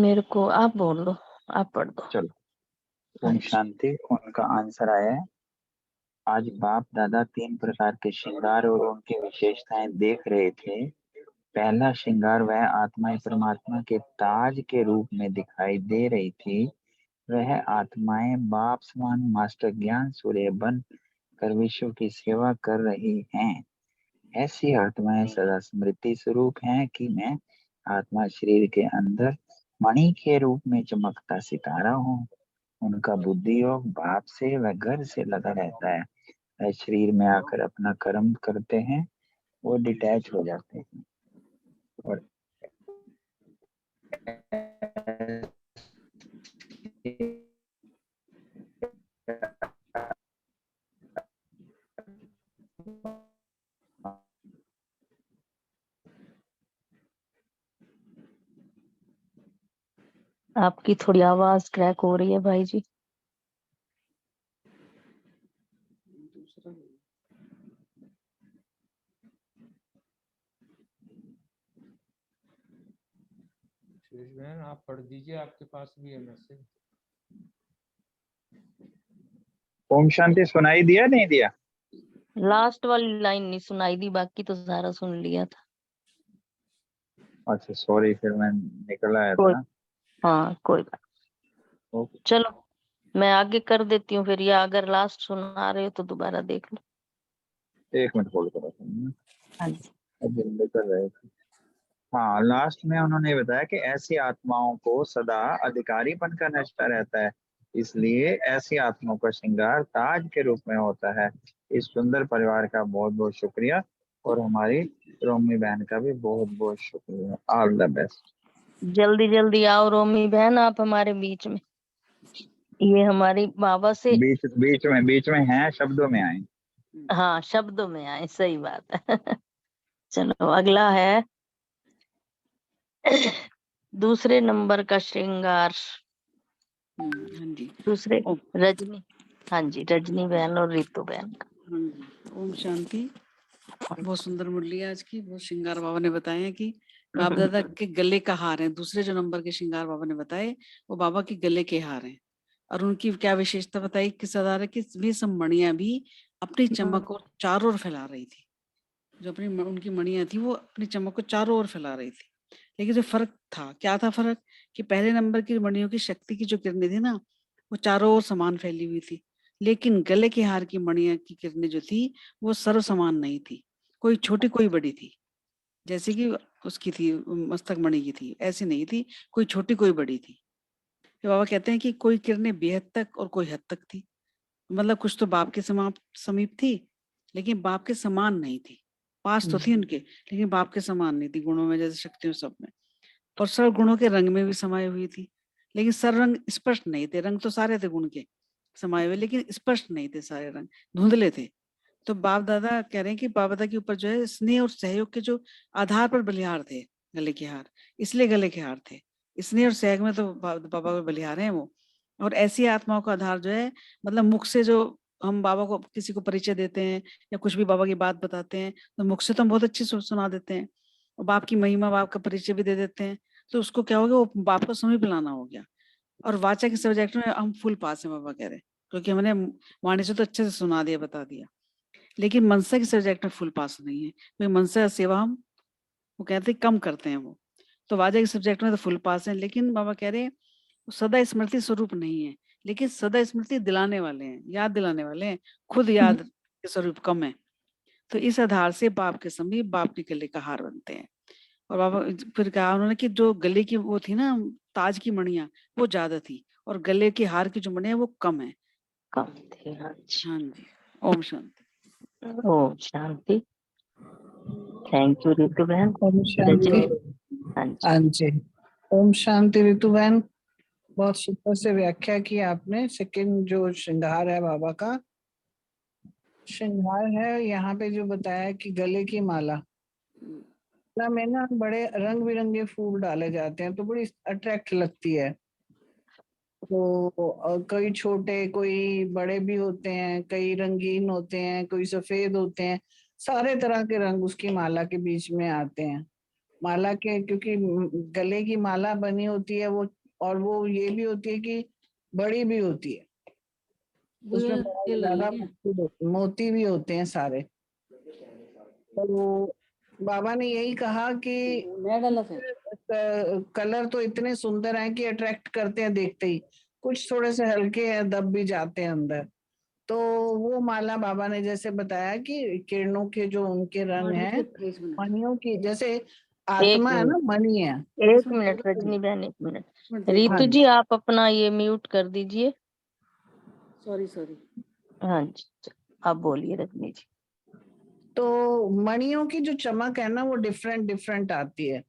मेरे को आप बोल लो, आप पढ़ दो। चलो, हाँ ओम जी। शांति। उनका आंसर आया है, आज बाप दादा 3 प्रकार के श्रृंगार और उनकी विशेषताएं देख रहे थे। पहला श्रृंगार वह आत्माएं परमात्मा के ताज के रूप में दिखाई दे रही थी। वह आत्माएं बाप समान मास्टर ज्ञान सूर्य बन कर विश्व की सेवा कर रही हैं। ऐसी आत्माएं सदा स्मृति स्वरूप हैं कि मैं आत्मा शरीर के अंदर मणि के रूप में चमकता सितारा हूँ। उनका बुद्धि योग बाप से व घर से लगा रहता है। वह शरीर में आकर अपना कर्म करते हैं, वो डिटैच हो जाते हैं और आपकी थोड़ी आवाज क्रैक हो रही है भाई जी। सुरेश बहन आप पढ़ दीजिए, आपके पास भी है मैसेज। ओम शांति सुनाई दिया नहीं दिया? लास्ट वाली लाइन नहीं सुनाई दी, बाकी तो सारा सुन लिया था। अच्छा सॉरी, फिर मैं निकल आया था कोई ना। हाँ कोई बात। ओके, चलो मैं आगे कर देती हूँ फिर, या अगर लास्ट सुना रहे हो तो दोबारा देख लो। 1 मिनट होल्ड करो। हाँ जी। अभी कर रहे थे। हाँ, लास्ट में उन्होंने बताया कि ऐसी आत्माओं को सदा अधिकारीपन का नशा रहता है, इसलिए ऐसी आत्माओं का श्रृंगार ताज के रूप में होता है। इस सुंदर परिवार का बहुत बहुत शुक्रिया और हमारी रोमी बहन का भी बहुत बहुत शुक्रिया। All the best. जल्दी जल्दी आओ रोमी बहन आप हमारे बीच में। ये हमारी बाबा से बीच में हैं, शब्दों में आए। हाँ शब्दों में आए, सही बात है। चलो अगला है दूसरे नंबर का श्रृंगार। हाँ जी। दूसरे ओम रजनी, हाँ जी रजनी बहन और रितु बहन का। हाँ जी। ओम शांति। बहुत सुंदर मुरली है आज की। बहुत श्रृंगार बाबा ने बताए हैं कि बाप दादा के गले का हार है। दूसरे जो नंबर के श्रृंगार बाबा ने बताए वो बाबा के गले के हार हैं। और उनकी क्या विशेषता बताई, किस आधार है कि वे सब मणियां भी अपनी चमक को चारों ओर फैला रही थी। जो अपनी उनकी मणियां थी वो अपनी चमक को चारों ओर फैला रही थी। लेकिन जो फर्क था, क्या था फर्क, कि पहले नंबर की मणियों की शक्ति की जो किरणें थी ना, वो चारों ओर समान फैली हुई थी। लेकिन गले के हार की मणियां की किरणें जो थी वो सर्व समान नहीं थी, कोई छोटी कोई बड़ी थी। जैसे कि उसकी थी मस्तक मणि की थी, ऐसी नहीं थी, कोई छोटी कोई बड़ी थी। तो बाबा कहते हैं कि कोई किरणें बेहद तक और कोई हद तक थी। मतलब कुछ तो बाप के समीप थी, लेकिन बाप के समान नहीं थी। पास तो थी उनके, लेकिन बाप के समान नहीं थी, गुणों में जैसे शक्तियों सब में। और सर्व गुणों के रंग में भी समाये हुई थी, लेकिन सर्व रंग स्पष्ट नहीं थे। रंग तो सारे थे गुण के समाये हुए, लेकिन स्पष्ट नहीं थे, सारे रंग धुंधले थे। तो बाप दादा कह रहे हैं कि बाप दादा के ऊपर जो है स्नेह और सहयोग के जो आधार पर बलिहार थे गले के हार, इसलिए गले के हार थे। स्नेह और सहयोग में तो बाबा के बलिहार हैं वो। और ऐसी आत्माओं का आधार जो है, मतलब मुख से जो हम बाबा को किसी को परिचय देते हैं या कुछ भी बाबा की बात बताते हैं, तो मुख से तो हम बहुत अच्छी सुना देते हैं और बाप की महिमा, बाप का परिचय भी दे देते हैं। तो उसको क्या हो गया, वो बाप को समीप लाना हो गया। और वाचा के सब्जेक्ट में हम फुल पास हैं बाबा कह रहे हैं, क्योंकि हमने वाणी से तो अच्छे से सुना दिया, बता दिया, लेकिन मनसा के सब्जेक्ट में फुल पास नहीं है, क्योंकि मनसा सेवा हम वो कहते हैं कम करते हैं वो, तो वाचा के सब्जेक्ट में तो फुल पास है। लेकिन बाबा कह रहे हैं सदा स्मृति स्वरूप नहीं है, लेकिन सदा स्मृति दिलाने वाले हैं, याद दिलाने वाले हैं, खुद याद के स्वरूप कम है। तो इस आधार से बाप के समीप बाप के गले का हार बनते हैं। और बाबा फिर कहा उन्होंने कि जो गले की वो थी ना ताज की मणियां वो ज्यादा थी, और गले के हार की जो मणियां वो कम है। कम थे। अच्छा, हाँ जी, ओम शांति। ओम शांति। थैंक यू रितु बहन। ओम शांति। रजनी, हाँ जी। हाँ जी, ओम शांति रितु बहन, बहुत सुंदर से व्याख्या की आपने। सेकंड जो श्रृंगार है बाबा का श्रृंगार है, यहाँ पे जो बताया कि गले की माला में ना बड़े रंग बिरंगे फूल डाले जाते हैं तो बड़ी अट्रैक्ट लगती है। तो कई छोटे कोई बड़े भी होते हैं, कई रंगीन होते हैं, कोई सफेद होते हैं, सारे तरह के रंग उसकी माला के बीच में आते हैं। माला के क्योंकि गले की माला बनी होती है वो, और वो ये भी होती है कि बड़ी भी होती है, उसमें बहुत ज्यादा मोती भी होते हैं सारे। तो बाबा ने यही कहा कि कलर तो इतने सुंदर हैं कि अट्रैक्ट करते हैं देखते ही, कुछ थोड़े से हल्के हैं दब भी जाते हैं अंदर। तो वो माला बाबा ने जैसे बताया कि किरणों के जो उनके रंग हैं, मणियों की, जैसे आत्मा है ना मणि है। एक मिनट रजनी बहन, एक मिनट। रितु जी आप अपना ये म्यूट कर दीजिए। सॉरी। हाँ जी, आप बोलिए रजनी जी। तो मणियों की जो चमक है ना वो डिफरेंट आती है।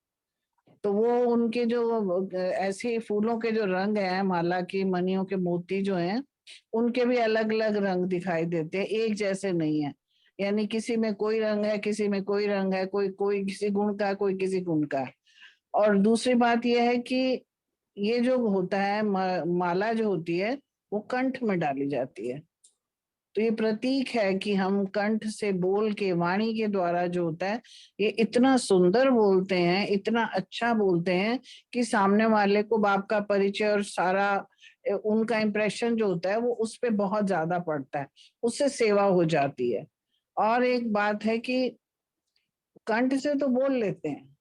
तो वो उनके जो ऐसे फूलों के जो रंग हैं, माला की मणियों के मोती जो हैं, उनके भी अलग अलग रंग दिखाई देते हैं, एक जैसे नहीं है। यानी किसी में कोई रंग है, किसी में कोई रंग है, कोई किसी गुण का, कोई किसी गुण का। और दूसरी बात यह है कि ये जो होता है माला जो होती है वो कंठ में डाली जाती है। तो ये प्रतीक है कि हम कंठ से बोल के, वाणी के द्वारा जो होता है, ये इतना सुंदर बोलते हैं, इतना अच्छा बोलते हैं कि सामने वाले को बाप का परिचय और सारा उनका इंप्रेशन जो होता है वो उस पे बहुत ज्यादा पड़ता है, उससे सेवा हो जाती है। और एक बात है कि कंठ से तो बोल लेते हैं,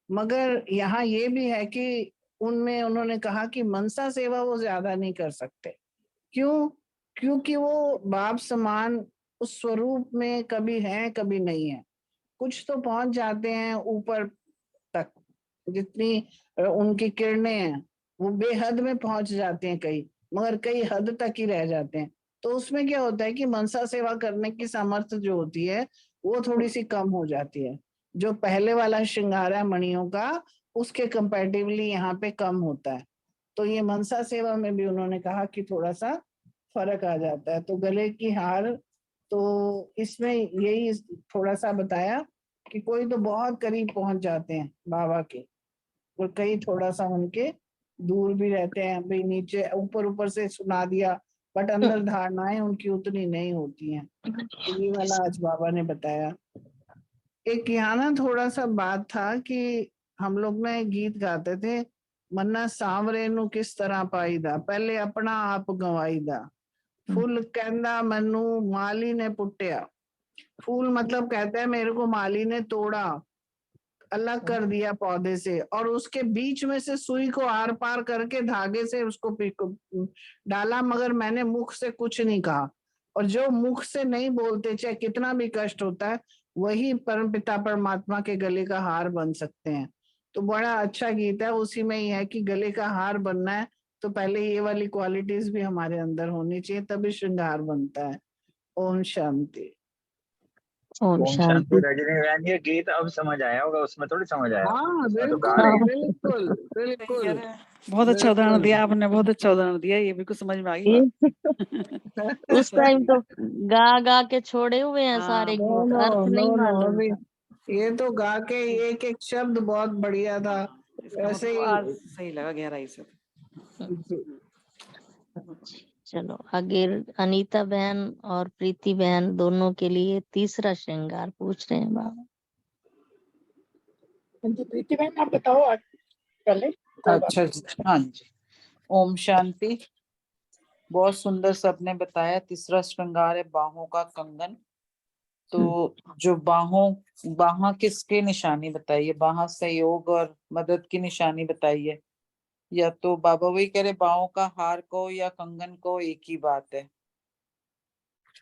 मगर यहाँ ये भी है कि उनमें उन्होंने कहा कि मनसा सेवा वो ज्यादा नहीं कर सकते। क्यों? क्योंकि वो बाप समान उस स्वरूप में कभी है कभी नहीं है। कुछ तो पहुंच जाते हैं ऊपर तक, जितनी उनकी किरणें हैं वो बेहद में पहुंच जाते हैं कई, मगर कई हद तक ही रह जाते हैं। तो उसमें क्या होता है कि मनसा सेवा करने की सामर्थ्य जो होती है वो थोड़ी सी कम हो जाती है। जो पहले वाला श्रृंगार है मणियों का, उसके कंपैरेटिवली यहाँ पे कम होता है। तो ये मनसा सेवा में भी उन्होंने कहा कि थोड़ा सा फर्क आ जाता है। तो गले की हार, तो इसमें यही थोड़ा सा बताया कि कोई तो बहुत करीब पहुंच जाते हैं बाबा के, और कई थोड़ा सा उनके दूर भी रहते हैं। भाई नीचे ऊपर ऊपर से सुना दिया, बट अंदर धारणाएं उनकी उतनी नहीं होती हैं। तो ये वाला आज बाबा ने बताया। एक यहाँ ना थोड़ा सा बात था कि हम लोग ना एक गीत गाते थे, मन्ना सांवरे नु किस तरह पाईदा, पहले अपना आप गवाईदा, फूल कहंदा मनु माली ने पुट्टिया। फूल मतलब कहता है मेरे को माली ने तोड़ा, अलग कर दिया पौधे से, और उसके बीच में से सुई को आर पार करके धागे से उसको डाला, मगर मैंने मुख से कुछ नहीं कहा। और जो मुख से नहीं बोलते, चाहे कितना भी कष्ट होता है, वही परमपिता परमात्मा के गले का हार बन सकते हैं। तो बड़ा अच्छा गीत है, उसी में ही है कि गले का हार बनना है तो पहले ये वाली क्वालिटीज भी हमारे अंदर होनी चाहिए, तभी श्रृंगार बनता है। ओम शांति। ओम ओम शांति। शांति। रजनी बहन, ये गीत अब समझ आया होगा, उसमें थोड़ी समझ आया। हाँ उसमें तो गा बिल्कुल रहे हैं। बिल्कुल बिल्कुल। बहुत अच्छा उदाहरण दिया आपने, बहुत अच्छा उदाहरण दिया, ये बिल्कुल समझ में आ गई बात। उस टाइम तो गा गा के छोड़े हुए हैं हाँ, सारे नो गीत, नो अर्थ नो नहीं नो, मालूम अभी था। ये तो गा के एक एक शब्द बहुत बढ़िया था। इसका ऐसे मतलब ही आज सही लगा गहराई से। चलो आगे अनीता बहन और प्रीति बहन दोनों के लिए तीसरा श्रृंगार पूछ रहे हैं बाबा। हाँ जी, प्रीति बहन आप बताओ पहले। अच्छा जी, हाँ जी। ओम शांति। बहुत सुंदर सबने बताया। तीसरा श्रृंगार है बाहों का कंगन। तो जो बाहा किसके निशानी बताइए, बाहा सहयोग और मदद की निशानी बताइए। या तो बाबा वही कह रहे बाहों का हार को या कंगन को एक ही बात है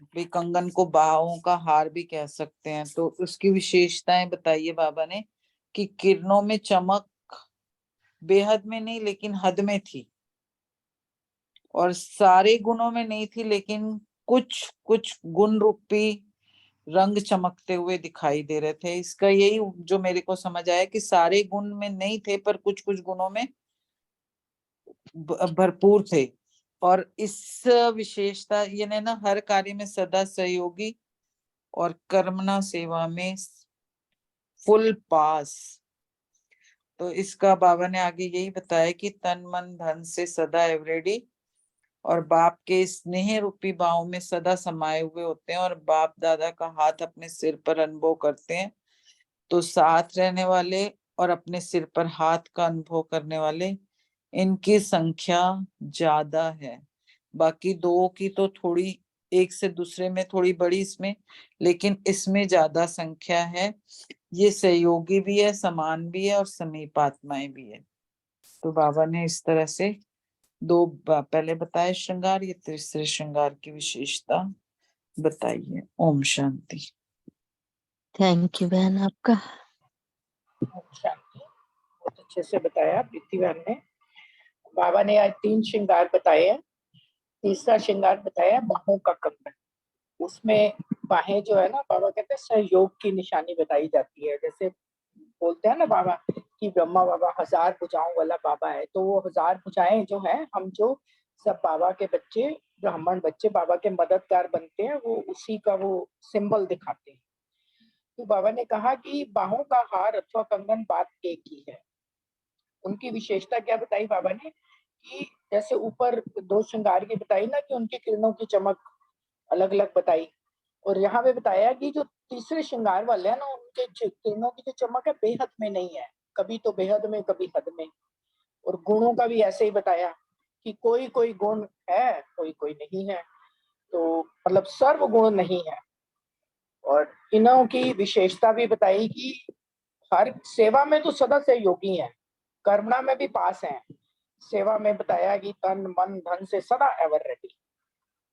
भाई, कंगन को बाहों का हार भी कह सकते हैं। तो उसकी विशेषताएं बताइए बाबा ने कि किरणों में चमक बेहद में नहीं लेकिन हद में थी, और सारे गुणों में नहीं थी लेकिन कुछ कुछ गुण रूपी रंग चमकते हुए दिखाई दे रहे थे। इसका यही जो मेरे को समझ आया कि सारे गुण में नहीं थे पर कुछ कुछ गुणों में भरपूर थे। और इस विशेषता यानी ना हर कार्य में सदा सहयोगी और कर्मणा सेवा में फुल पास। तो इसका बाबा ने आगे यही बताया कि तन मन धन से सदा एवरेडी और बाप के स्नेह रूपी भाव में सदा समाये हुए होते हैं और बाप दादा का हाथ अपने सिर पर अनुभव करते हैं। तो साथ रहने वाले और अपने सिर पर हाथ का अनुभव करने वाले, इनकी संख्या ज्यादा है। बाकी दो की तो थोड़ी एक से दूसरे में थोड़ी बड़ी इसमें, लेकिन इसमें ज्यादा संख्या है। ये सहयोगी भी है, समान भी है और समीप आत्माएं भी है। तो बाबा ने इस तरह से दो पहले बताए श्रृंगार, ये तीसरे श्रृंगार की विशेषता बताइए। ओम शांति। थैंक यू बहन आपका। अच्छा, बहुत अच्छे से बताया प्रीति बहन ने। बाबा ने आज 3 श्रृंगार बताए हैं। तीसरा श्रृंगार बताया बाहों का कंगन। उसमें बाहें जो है ना, बाबा कहते हैं सहयोग की निशानी बताई जाती है। जैसे बोलते हैं ना बाबा कि ब्रह्मा बाबा 1000 भुजाओं वाला बाबा है, तो वो 1000 भुजाएं जो है, हम जो सब बाबा के बच्चे, ब्राह्मण बच्चे बाबा के मददगार बनते हैं, वो उसी का वो सिंबल दिखाते हैं। तो बाबा ने कहा कि बाहों का हार अथवा कंगन बात एक ही है। उनकी विशेषता क्या बताई बाबा ने कि जैसे ऊपर 2 श्रृंगार की बताई ना कि उनकी किरणों की चमक अलग अलग बताई, और यहाँ पे बताया कि जो तीसरे श्रृंगार वाले हैं ना, उनके किरणों की जो चमक है बेहद में नहीं है, कभी तो बेहद में कभी हद में। और गुणों का भी ऐसे ही बताया कि कोई कोई गुण है, कोई कोई नहीं है, तो मतलब सर्व गुण नहीं है। और इन्हों की विशेषता भी बताई कि हर सेवा में तो सदा सहयोगी हैं, कर्मणा में भी पास हैं। सेवा में बताया कि तन मन धन से सदा एवर रेडी,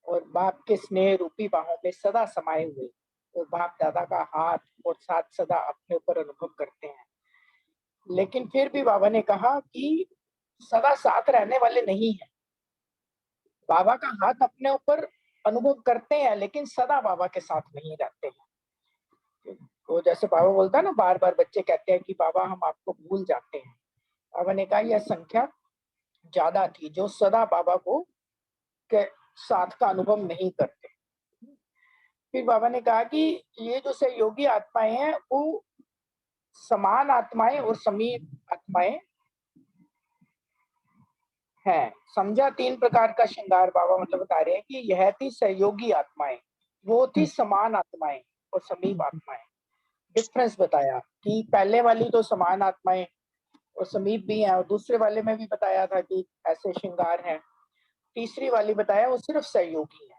और बाप के स्नेह रूपी बाहों में सदा समाये हुए, और बाप दादा का हाथ और साथ सदा अपने ऊपर अनुभव करते हैं। लेकिन फिर भी बाबा ने कहा कि सदा साथ रहने वाले नहीं है। बाबा का हाथ अपने ऊपर अनुभव करते हैं लेकिन सदा बाबा के साथ नहीं रहते हैं। तो जैसे बाबा बोलता है ना, बार बार बच्चे कहते हैं कि बाबा हम आपको भूल जाते हैं। बाबा ने कहा यह संख्या ज्यादा थी जो सदा बाबा को के साथ का अनुभव नहीं करते। फिर बाबा ने कहा कि ये जो सहयोगी आत्माएं हैं वो समान आत्माएं और समीप आत्माएं हैं। समझा 3 प्रकार का श्रृंगार बाबा मतलब बता रहे हैं कि यह थी सहयोगी आत्माएं, वो थी समान आत्माएं और समीप आत्माएं। डिफरेंस बताया कि पहले वाली तो समान आत्माएं और समीप भी हैं, और दूसरे वाले में भी बताया था कि ऐसे श्रृंगार हैं। तीसरी वाली बताया वो सिर्फ सहयोगी है।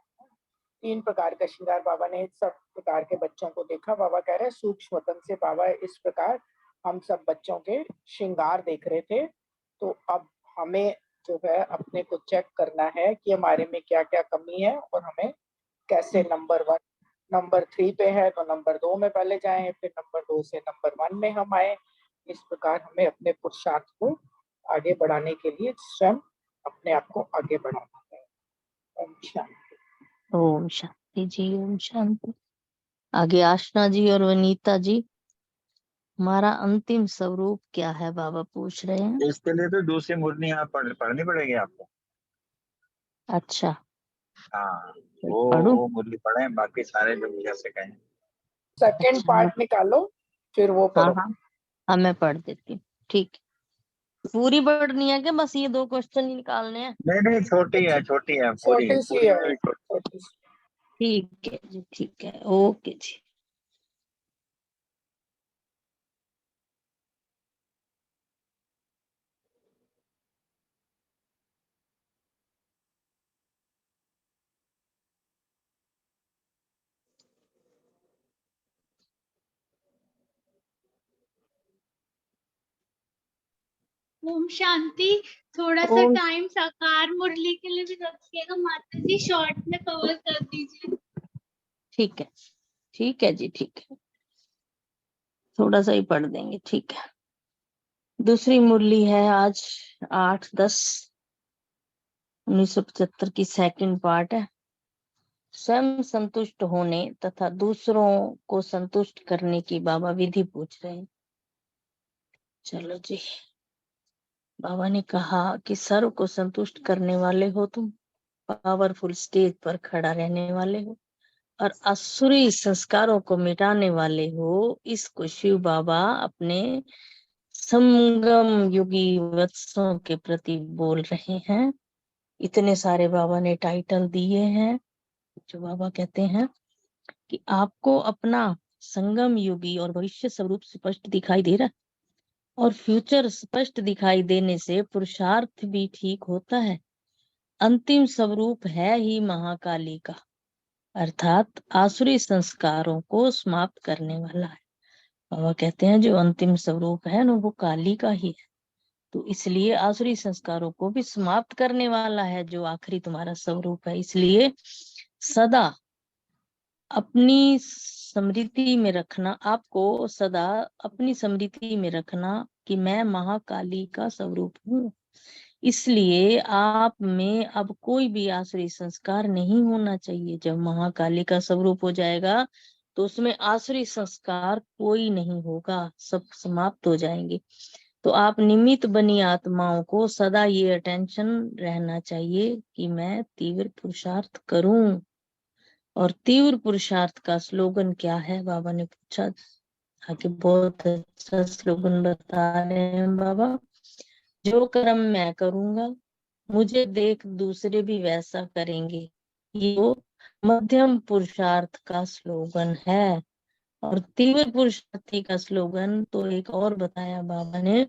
3 प्रकार का श्रृंगार बाबा ने सब प्रकार के बच्चों को देखा। बाबा कह रहे सूक्ष्म वतन से बाबा इस प्रकार हम सब बच्चों के श्रृंगार देख रहे थे। तो अब हमें जो है अपने को चेक करना है कि हमारे में क्या क्या कमी है और हमें कैसे नंबर 1 नंबर 3 पे है तो नंबर 2 में पहले जाएं, फिर नंबर 2 से नंबर 1 में हम आए। इस प्रकार हमें अपने पुरुषार्थ को आगे बढ़ाने के लिए स्वयं अपने आप को आगे बढ़ाना है। ओम शांति। ओम शांति जी, ओम शांति। आगे आशना जी और वनीता जी, हमारा अंतिम स्वरूप क्या है बाबा पूछ रहे हैं। इसके लिए तो दूसरी मुरली यहाँ पढ़नी पड़ेगी आपको। अच्छा, हाँ, पढ़ूं? वो मुरली पढ़े, बाकी सारे जो जैसे कहें। सेकंड अच्छा, पार्ट निकालो फिर वो हाँ पढ़ो। हाँ हाँ, मैं पढ़ देती हूँ। ठीक है। पूरी पढ़नी है क्या, बस ये 2 क्वेश्चन ही निकालने हैं? नहीं नहीं, छोटी है पूरी छोटी सी पूरी है, में भी छोटी। छोटी सी। ठीक है जी, ठीक है, ओके जी। ओम शांति। थोड़ा सा ओम टाइम साकार मुरली के लिए भी रखिएगा माता जी, शॉर्ट में कवर कर दीजिए। ठीक है जी, ठीक है, थोड़ा सा ही पढ़ देंगे, ठीक है। दूसरी मुरली है आज 8-10-1975 की सेकंड पार्ट है। स्वयं संतुष्ट होने तथा दूसरों को संतुष्ट करने की बाबा विधि पूछ रहे हैं। चलो जी। बाबा ने कहा कि सर्व को संतुष्ट करने वाले हो तुम, पावरफुल स्टेज पर खड़ा रहने वाले हो और आसुरी संस्कारों को मिटाने वाले हो। इसको शिव बाबा अपने संगम युगी वत्सों के प्रति बोल रहे हैं। इतने सारे बाबा ने टाइटल दिए हैं, जो बाबा कहते हैं कि आपको अपना संगम युगी और भविष्य स्वरूप स्पष्ट दिखाई दे रहा है, और फ्यूचर स्पष्ट दिखाई देने से पुरुषार्थ भी ठीक होता है। अंतिम स्वरूप है ही महाकाली का, अर्थात आसुरी संस्कारों को समाप्त करने वाला है। बाबा कहते हैं जो अंतिम स्वरूप है ना, वो काली का ही है, तो इसलिए आसुरी संस्कारों को भी समाप्त करने वाला है जो आखिरी तुम्हारा स्वरूप है। इसलिए सदा अपनी स्मृति में रखना, आपको सदा अपनी स्मृति में रखना कि मैं महाकाली का स्वरूप हूँ। इसलिए आप में अब कोई भी आसुरी संस्कार नहीं होना चाहिए। जब महाकाली का स्वरूप हो जाएगा तो उसमें आसुरी संस्कार कोई नहीं होगा, सब समाप्त हो जाएंगे। तो आप निमित्त बनी आत्माओं को सदा ये अटेंशन रहना चाहिए कि मैं तीव्र पुरुषार्थ करूं। और तीव्र पुरुषार्थ का स्लोगन क्या है, बाबा ने पूछा। आगे बहुत अच्छा स्लोगन बता रहे हैं बाबा। जो कर्म मैं करूंगा मुझे देख दूसरे भी वैसा करेंगे, ये वो मध्यम पुरुषार्थ का स्लोगन है। और तीव्र पुरुषार्थी का स्लोगन तो एक और बताया बाबा ने,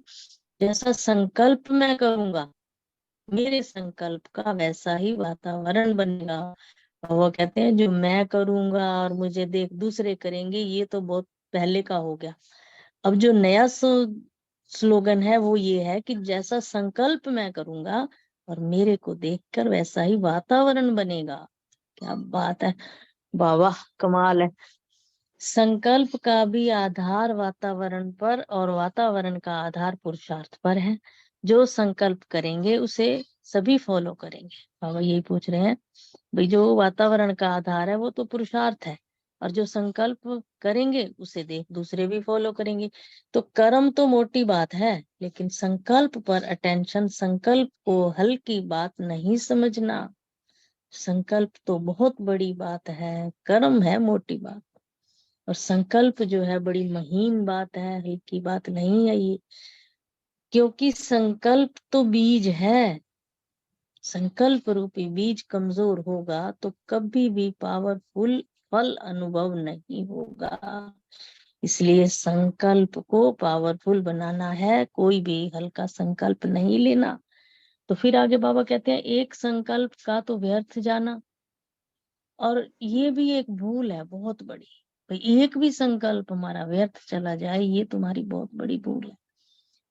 जैसा संकल्प मैं करूंगा मेरे संकल्प का वैसा ही वातावरण बनेगा। और वो कहते हैं जो मैं करूंगा और मुझे देख दूसरे करेंगे, ये तो बहुत पहले का हो गया। अब जो नया स्लोगन है वो ये है कि जैसा संकल्प मैं करूंगा और मेरे को देखकर वैसा ही वातावरण बनेगा। क्या बात है बाबा, कमाल है। संकल्प का भी आधार वातावरण पर और वातावरण का आधार पुरुषार्थ पर है। जो संकल्प करेंगे उसे सभी फॉलो करेंगे। बाबा यही पूछ रहे हैं भाई, जो वातावरण का आधार है वो तो पुरुषार्थ है, और जो संकल्प करेंगे उसे देख दूसरे भी फॉलो करेंगे। तो कर्म तो मोटी बात है, लेकिन संकल्प पर अटेंशन, संकल्प को हल्की बात नहीं समझना। संकल्प तो बहुत बड़ी बात है, कर्म है मोटी बात, और संकल्प जो है बड़ी महीन बात है, हल्की बात नहीं है ये। क्योंकि संकल्प तो बीज है, संकल्प रूपी बीज कमजोर होगा तो कभी भी पावरफुल फल अनुभव नहीं होगा। इसलिए संकल्प को पावरफुल बनाना है, कोई भी हल्का संकल्प नहीं लेना। तो फिर आगे बाबा कहते हैं एक संकल्प का तो व्यर्थ जाना, और ये भी एक भूल है बहुत बड़ी। भाई एक भी संकल्प हमारा व्यर्थ चला जाए, ये तुम्हारी बहुत बड़ी भूल है।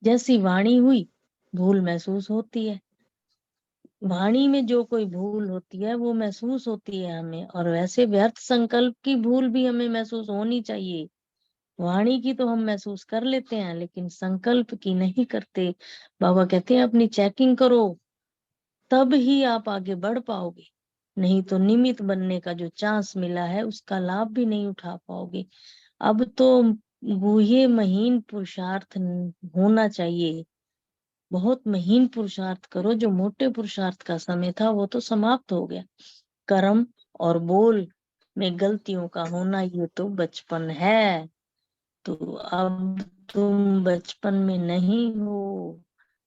जैसी वाणी हुई भूल महसूस होती है, वाणी में जो कोई भूल होती है वो महसूस होती है हमें, और वैसे व्यर्थ संकल्प की भूल भी हमें महसूस होनी चाहिए। वाणी की तो हम महसूस कर लेते हैं, लेकिन संकल्प की नहीं करते। बाबा कहते हैं अपनी चेकिंग करो, तब ही आप आगे बढ़ पाओगे, नहीं तो निमित्त बनने का जो चांस मिला है उसका लाभ भी नहीं उठा पाओगे। अब तो वो ये महीन पुरुषार्थ होना चाहिए, बहुत महीन पुरुषार्थ करो। जो मोटे पुरुषार्थ का समय था वो तो समाप्त हो गया। कर्म और बोल में गलतियों का होना ये तो बचपन है, तो अब तुम बचपन में नहीं हो,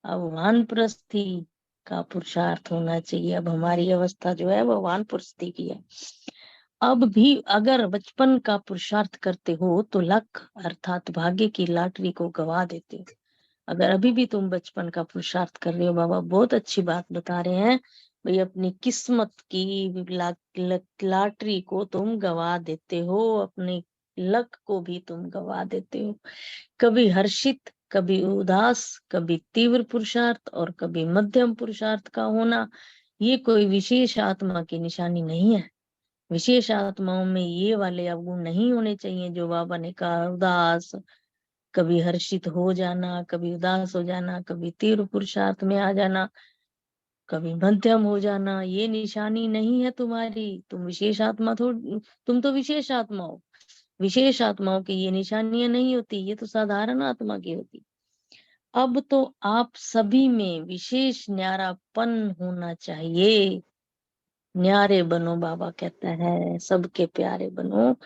अब वानप्रस्थी का पुरुषार्थ होना चाहिए। अब हमारी अवस्था जो है वो वानप्रस्थी की है। अब भी अगर बचपन का पुरुषार्थ करते हो तो लक अर्थात भाग्य की लॉटरी को गवा देते हो। अगर अभी भी तुम बचपन का पुरुषार्थ कर रहे हो, बाबा बहुत अच्छी बात बता रहे हैं भाई, अपनी किस्मत की लॉटरी को तुम गवा देते हो, अपने लक को भी तुम गवा देते हो। कभी हर्षित कभी उदास, कभी तीव्र पुरुषार्थ और कभी मध्यम पुरुषार्थ का होना, ये कोई विशेष आत्मा की निशानी नहीं है। विशेष आत्माओं में ये वाले अवगुण नहीं होने चाहिए जो बाबा ने कहा, उदास, कभी हर्षित हो जाना, कभी उदास हो जाना, कभी तीव्र पुरुषार्थ में आ जाना, कभी मध्यम हो जाना। ये निशानी नहीं है तुम्हारी। तुम विशेष आत्मा तुम तो विशेष आत्मा हो। विशेष आत्माओं की ये निशानियां नहीं होती, ये तो साधारण आत्मा की होती। अब तो आप सभी में विशेष न्यारापन होना चाहिए। न्यारे बनो, बाबा कहता है, सबके प्यारे बनो।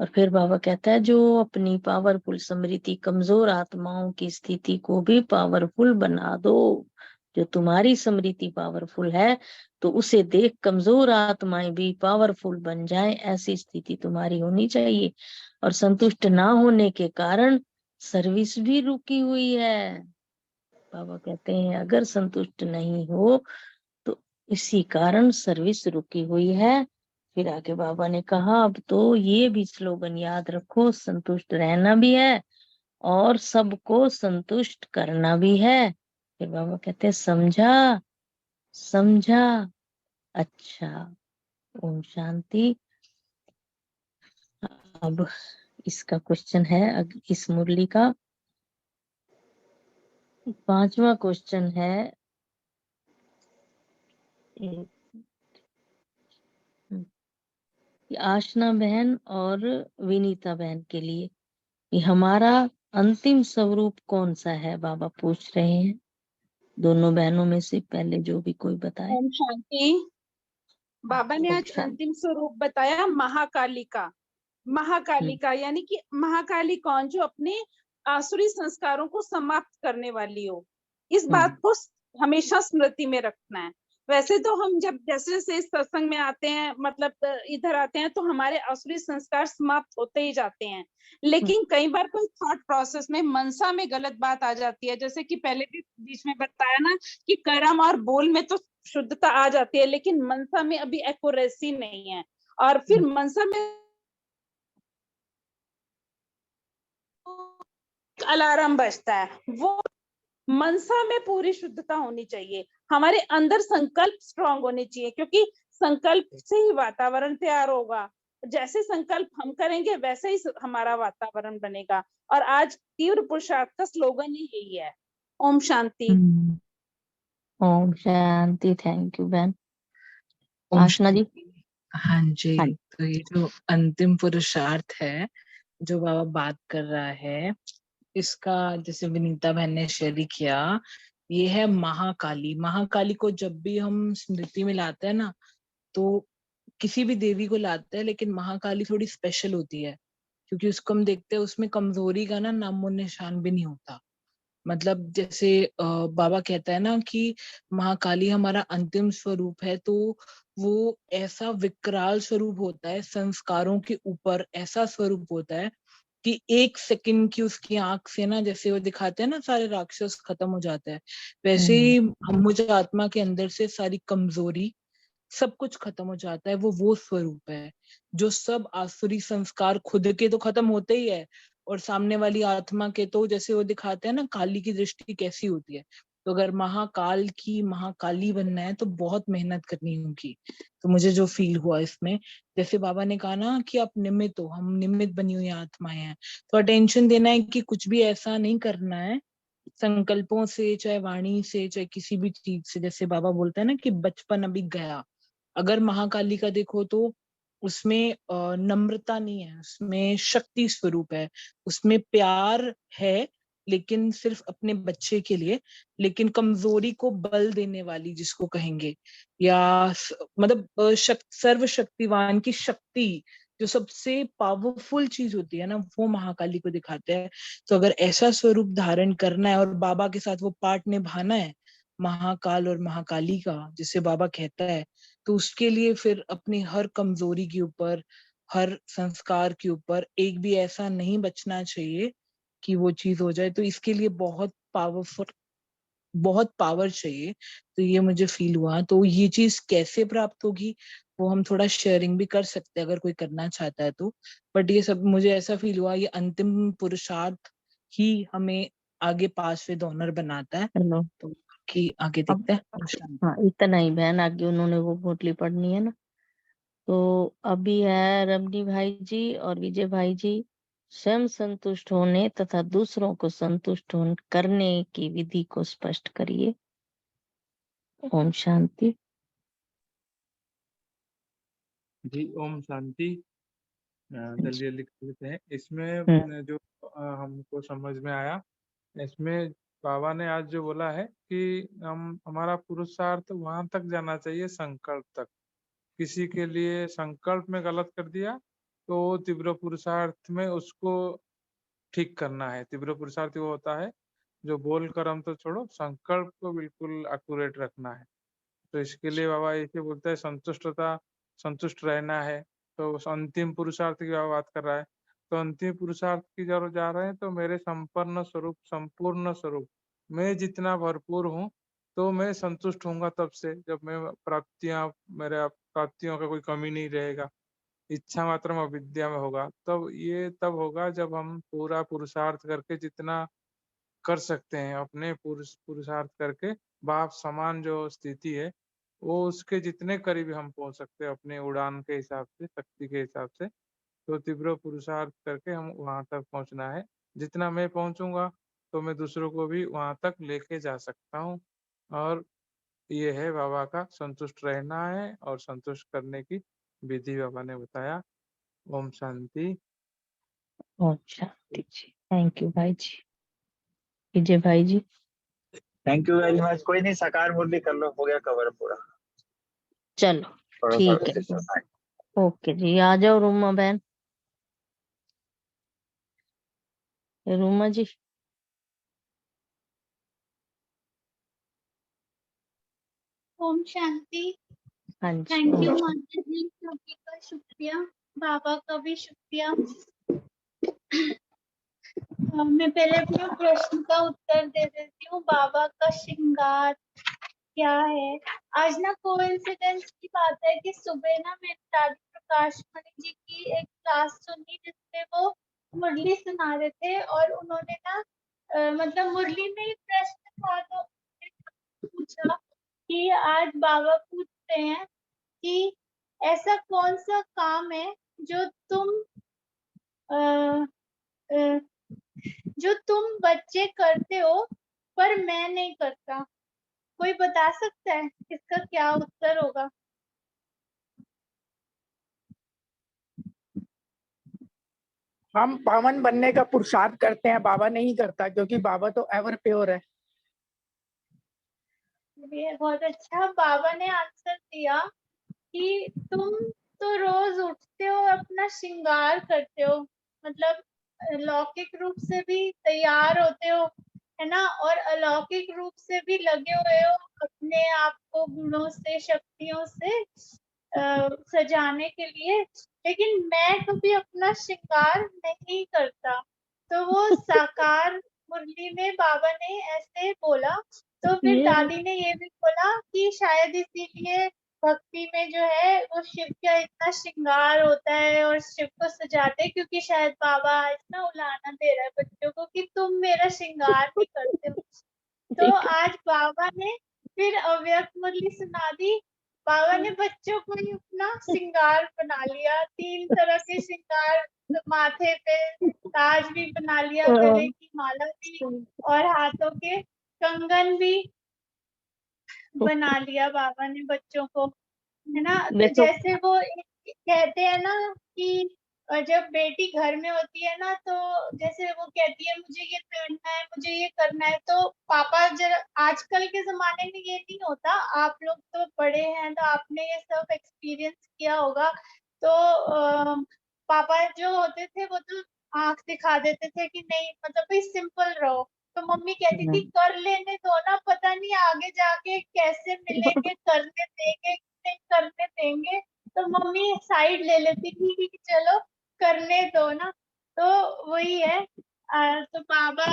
और फिर बाबा कहता है, जो अपनी पावरफुल स्मृति कमजोर आत्माओं की स्थिति को भी पावरफुल बना दो। जो तुम्हारी स्मृति पावरफुल है तो उसे देख कमजोर आत्माएं भी पावरफुल बन जाएं, ऐसी स्थिति तुम्हारी होनी चाहिए। और संतुष्ट ना होने के कारण सर्विस भी रुकी हुई है। बाबा कहते हैं, अगर संतुष्ट नहीं हो तो इसी कारण सर्विस रुकी हुई है। फिर आगे बाबा ने कहा, अब तो ये भी स्लोगन याद रखो, संतुष्ट रहना भी है और सबको संतुष्ट करना भी है। फिर बाबा कहते हैं, समझा समझा, अच्छा। ओम शांति। अब इसका क्वेश्चन है, इस मुरली का 5वां क्वेश्चन है। आशना बहन और विनीता बहन के लिए, ये हमारा अंतिम स्वरूप कौन सा है, बाबा पूछ रहे हैं। दोनों बहनों में से पहले जो भी कोई बताए। ओम शांति। बाबा ने आज अच्छा, अंतिम स्वरूप बताया महाकाली का। महाकाली का यानी कि महाकाली कौन, जो अपने आसुरी संस्कारों को समाप्त करने वाली हो। इस बात को हमेशा स्मृति में रखना है। वैसे तो हम जब जैसे जैसे इस सत्संग में आते हैं, मतलब इधर आते हैं, तो हमारे आसुरी संस्कार समाप्त होते ही जाते हैं। लेकिन कई बार कोई थॉट प्रोसेस में मनसा में गलत बात आ जाती है, जैसे कि पहले भी बीच में बताया ना कि कर्म और बोल में तो शुद्धता आ जाती है, लेकिन मनसा में अभी एक्यूरेसी नहीं है। और फिर मनसा में अलार्म बजता है, वो मनसा में पूरी शुद्धता होनी चाहिए। हमारे अंदर संकल्प स्ट्रांग होने चाहिए, क्योंकि संकल्प से ही वातावरण तैयार होगा। जैसे संकल्प हम करेंगे वैसे ही हमारा वातावरण बनेगा। और आज तीव्र पुरुषार्थ का स्लोगन ही यही है। ओम शांति। ओम शांति। थैंक यू बहन। ओम आशना जी। शांति। हाँ जी, हाँ। तो ये जो अंतिम पुरुषार्थ है जो बाबा बात कर रहा है, इसका जैसे विनीता बहन ने शेयर किया, ये है महाकाली। महाकाली को जब भी हम स्मृति में लाते हैं ना, तो किसी भी देवी को लाते हैं, लेकिन महाकाली थोड़ी स्पेशल होती है, क्योंकि उसको हम देखते हैं उसमें कमजोरी का ना नामो निशान भी नहीं होता। मतलब जैसे बाबा कहता है ना कि महाकाली हमारा अंतिम स्वरूप है, तो वो ऐसा विकराल स्वरूप होता है, संस्कारों के ऊपर ऐसा स्वरूप होता है कि 1 सेकंड की उसकी आंख से ना, जैसे वो दिखाते हैं ना सारे राक्षस खत्म हो जाते हैं, वैसे ही हम मुझे आत्मा के अंदर से सारी कमजोरी सब कुछ खत्म हो जाता है। वो स्वरूप है जो सब आसुरी संस्कार खुद के तो खत्म होते ही है, और सामने वाली आत्मा के तो, जैसे वो दिखाते हैं ना काली की दृष्टि कैसी होती है। तो अगर महाकाल की महाकाली बनना है तो बहुत मेहनत करनी होगी। तो मुझे जो फील हुआ इसमें, जैसे बाबा ने कहा ना कि आप निमित्त हो, हम निमित्त बनी हुई आत्माएं हैं, तो अटेंशन देना है कि कुछ भी ऐसा नहीं करना है संकल्पों से, चाहे वाणी से, चाहे किसी भी चीज से। जैसे बाबा बोलते हैं ना कि बचपन अभी गया। अगर महाकाली का देखो तो उसमें नम्रता नहीं है, उसमें शक्ति स्वरूप है, उसमें प्यार है, लेकिन सिर्फ अपने बच्चे के लिए, लेकिन कमजोरी को बल देने वाली जिसको कहेंगे, या मतलब सर्वशक्तिवान की शक्ति जो सबसे पावरफुल चीज होती है ना, वो महाकाली को दिखाते हैं। तो अगर ऐसा स्वरूप धारण करना है और बाबा के साथ वो पार्ट निभाना है महाकाल और महाकाली का, जिसे बाबा कहता है, तो उसके लिए फिर अपनी हर कमजोरी के ऊपर, हर संस्कार के ऊपर एक भी ऐसा नहीं बचना चाहिए कि वो चीज हो जाए। तो इसके लिए बहुत पावर चाहिए। तो ये मुझे फील हुआ। तो ये चीज कैसे प्राप्त होगी वो हम थोड़ा शेयरिंग भी कर सकते हैं अगर कोई करना चाहता है तो। बट ये सब मुझे ऐसा फील हुआ, ये अंतिम पुरुषार्थ ही हमें आगे पास विद ऑनर बनाता है। हेलो, तो बाकी आगे अब देखते हैं। ओम शांति। हाँ इतना ही बहन, आगे उन्होंने वो पोटली पढ़नी है ना। तो अभी है रमनी भाई जी और विजय भाई जी, स्वयं संतुष्ट होने तथा दूसरों को संतुष्ट करने की विधि को स्पष्ट करिए। ओम शांति। जी ओम शांति। जल्दी जल्दी कर लेते हैं। इसमें जो हमको समझ में आया, इसमें बाबा ने आज जो बोला है कि हमारा पुरुषार्थ वहां तक जाना चाहिए, संकल्प तक। किसी के लिए संकल्प में गलत कर दिया तो तीव्र पुरुषार्थ में उसको ठीक करना है। तीव्र पुरुषार्थ वो होता है जो बोल कर हम तो छोड़ो, संकल्प को बिल्कुल एक्यूरेट रखना है। तो इसके लिए बाबा ऐसे बोलते हैं संतुष्ट रहना है। तो उस अंतिम पुरुषार्थ की बाबा बात कर रहा है। तो अंतिम पुरुषार्थ की जरूर जा रहे हैं तो मेरे संपूर्ण स्वरूप मैं जितना भरपूर हूँ तो मैं संतुष्ट होऊंगा तब से, जब मैं मेरे प्राप्तियों का कोई कमी नहीं रहेगा। इच्छा मात्र अविद्या में होगा, तब ये तब होगा जब हम पूरा पुरुषार्थ करके जितना कर सकते हैं, अपने पुरुषार्थ करके बाप समान जो स्थिति है वो उसके जितने करीब हम पहुंच सकते हैं अपने उड़ान के हिसाब से, शक्ति के हिसाब से। तो तीव्र पुरुषार्थ करके हम वहां तक पहुंचना है। जितना मैं पहुंचूंगा तो मैं दूसरों को भी वहां तक लेके जा सकता हूँ। और ये है बाबा का संतुष्ट रहना है और संतुष्ट करने की विधि बाबा ने बताया। ओम शांति। ओम शांति जी। थैंक यू भाई जी। विजय भाई जी। Thank you very much. कोई नहीं, साकार मुरली कर लो, हो गया कवर पूरा। चलो थोड़ा ठीक है। सा ओके जी, आ जाओ रूमा बहन। रूमा जी। ओम शांति। हाँ जी। थैंक ओम यू शांति। माता जी, सभी का शुक्रिया, बाबा का भी शुक्रिया। मैं पहले अपने प्रश्न का उत्तर दे देती हूँ, बाबा का श्रृंगार क्या है। आज ना कोइंसिडेंस की बात है कि सुबह ना मेरे दादी प्रकाश मणि जी की एक क्लास सुनी जिसमें वो मुरली सुना रहे थे और उन्होंने ना मतलब मुरली में ही प्रश्न था तो पूछा कि आज बाबा पूछते हैं कि ऐसा कौन सा काम है जो तुम बच्चे करते हो पर मैं नहीं करता। कोई बता सकता है इसका क्या उत्तर होगा? हम पावन बनने का पुरुषार्थ करते हैं, बाबा नहीं करता, क्योंकि बाबा तो एवर प्योर है। ये बहुत अच्छा बाबा ने आंसर दिया कि तुम तो रोज उठते हो, अपना श्रृंगार करते हो, मतलब लौकिक रूप से भी तैयार होते हो, है ना, और अलौकिक रूप से भी लगे हुए हो अपने आप को गुणों से, शक्तियों से सजाने के लिए। लेकिन मैं कभी अपना श्रृंगार नहीं करता। तो वो साकार मुरली में बाबा ने ऐसे बोला। तो फिर दादी ने ये भी बोला कि शायद इसीलिए भक्ति में जो है वो शिव का इतना श्रृंगार होता है और शिव को सजाते हैं, क्योंकि शायद बाबा आज ना उलाहना दे रहा है बच्चों को कि तुम मेरा श्रृंगार नहीं करते हो। तो आज बाबा ने फिर अव्यक्त मुरली सुना दी। बाबा ने बच्चों को ही अपना श्रृंगार बना लिया, 3 तरह के श्रृंगार, तो माथे पे ताज भी बना लिया, गले की माला भी और हाथों के कंगन भी बना लिया बाबा ने बच्चों को, है ना। तो देखो जैसे वो कहते हैं ना कि जब बेटी घर में होती है ना तो जैसे वो कहती है मुझे ये करना है, मुझे ये करना है, तो पापा जरा, आजकल के जमाने में ये नहीं होता, आप लोग तो बड़े हैं तो आपने ये सब एक्सपीरियंस किया होगा। तो पापा जो होते थे वो तो आंख दिखा देते थे कि नहीं, मतलब भाई सिंपल रहो। तो मम्मी कहती थी कर लेने दो ना, पता नहीं आगे जाके कैसे मिलेंगे, करने देंगे कि नहीं करने देंगे। तो मम्मी साइड ले लेती थी कि चलो करने दो ना। तो वही है। तो बाबा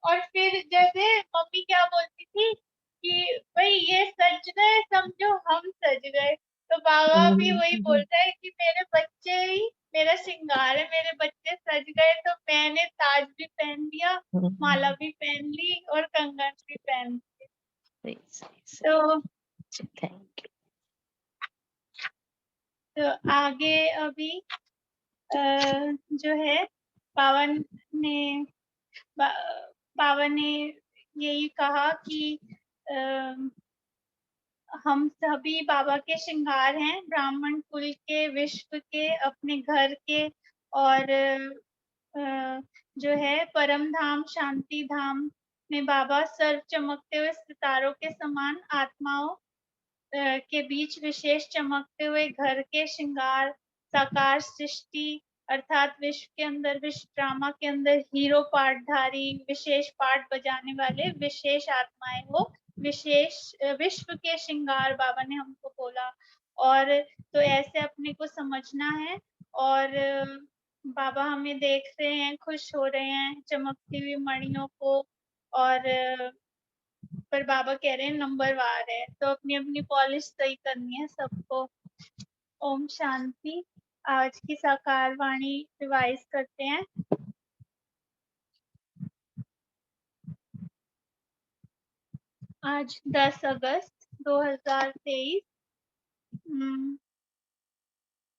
और फिर जैसे मम्मी क्या बोलती थी कि भाई ये सज गए, समझो हम सज गए। तो बाबा भी वही बोलता है कि मेरे बच्चे ही मेरा श्रृंगार है, मेरे बच्चे सज गए तो मैंने ताज भी पहन लिया, माला भी पहन ली और कंगन भी पहन ली। सही सही सही। तो थैंक यू। तो आगे अभी जो है पावन ने पावन ने यही कहा कि हम सभी बाबा के श्रृंगार हैं, ब्राह्मण कुल के, विश्व के, अपने घर के, और जो है परम धाम शांति धाम में बाबा सर्व चमकते हुए सितारों के समान आत्माओं के बीच विशेष चमकते हुए घर के श्रृंगार, साकार सृष्टि अर्थात विश्व के अंदर, विश्व ड्रामा के अंदर हीरो पाठधारी, विशेष पाठ बजाने वाले विशेष आत्माएं हो, विशेष विश्व के श्रृंगार बाबा ने हमको बोला। और तो ऐसे अपने को समझना है। और बाबा हमें देख रहे हैं, खुश हो रहे हैं चमकती हुई मणियों को, और पर बाबा कह रहे हैं नंबर वार है, तो अपनी अपनी पॉलिश सही करनी है सबको। ओम शांति। आज की साकार वाणी रिवाइज करते हैं। आज 10 अगस्त 2023।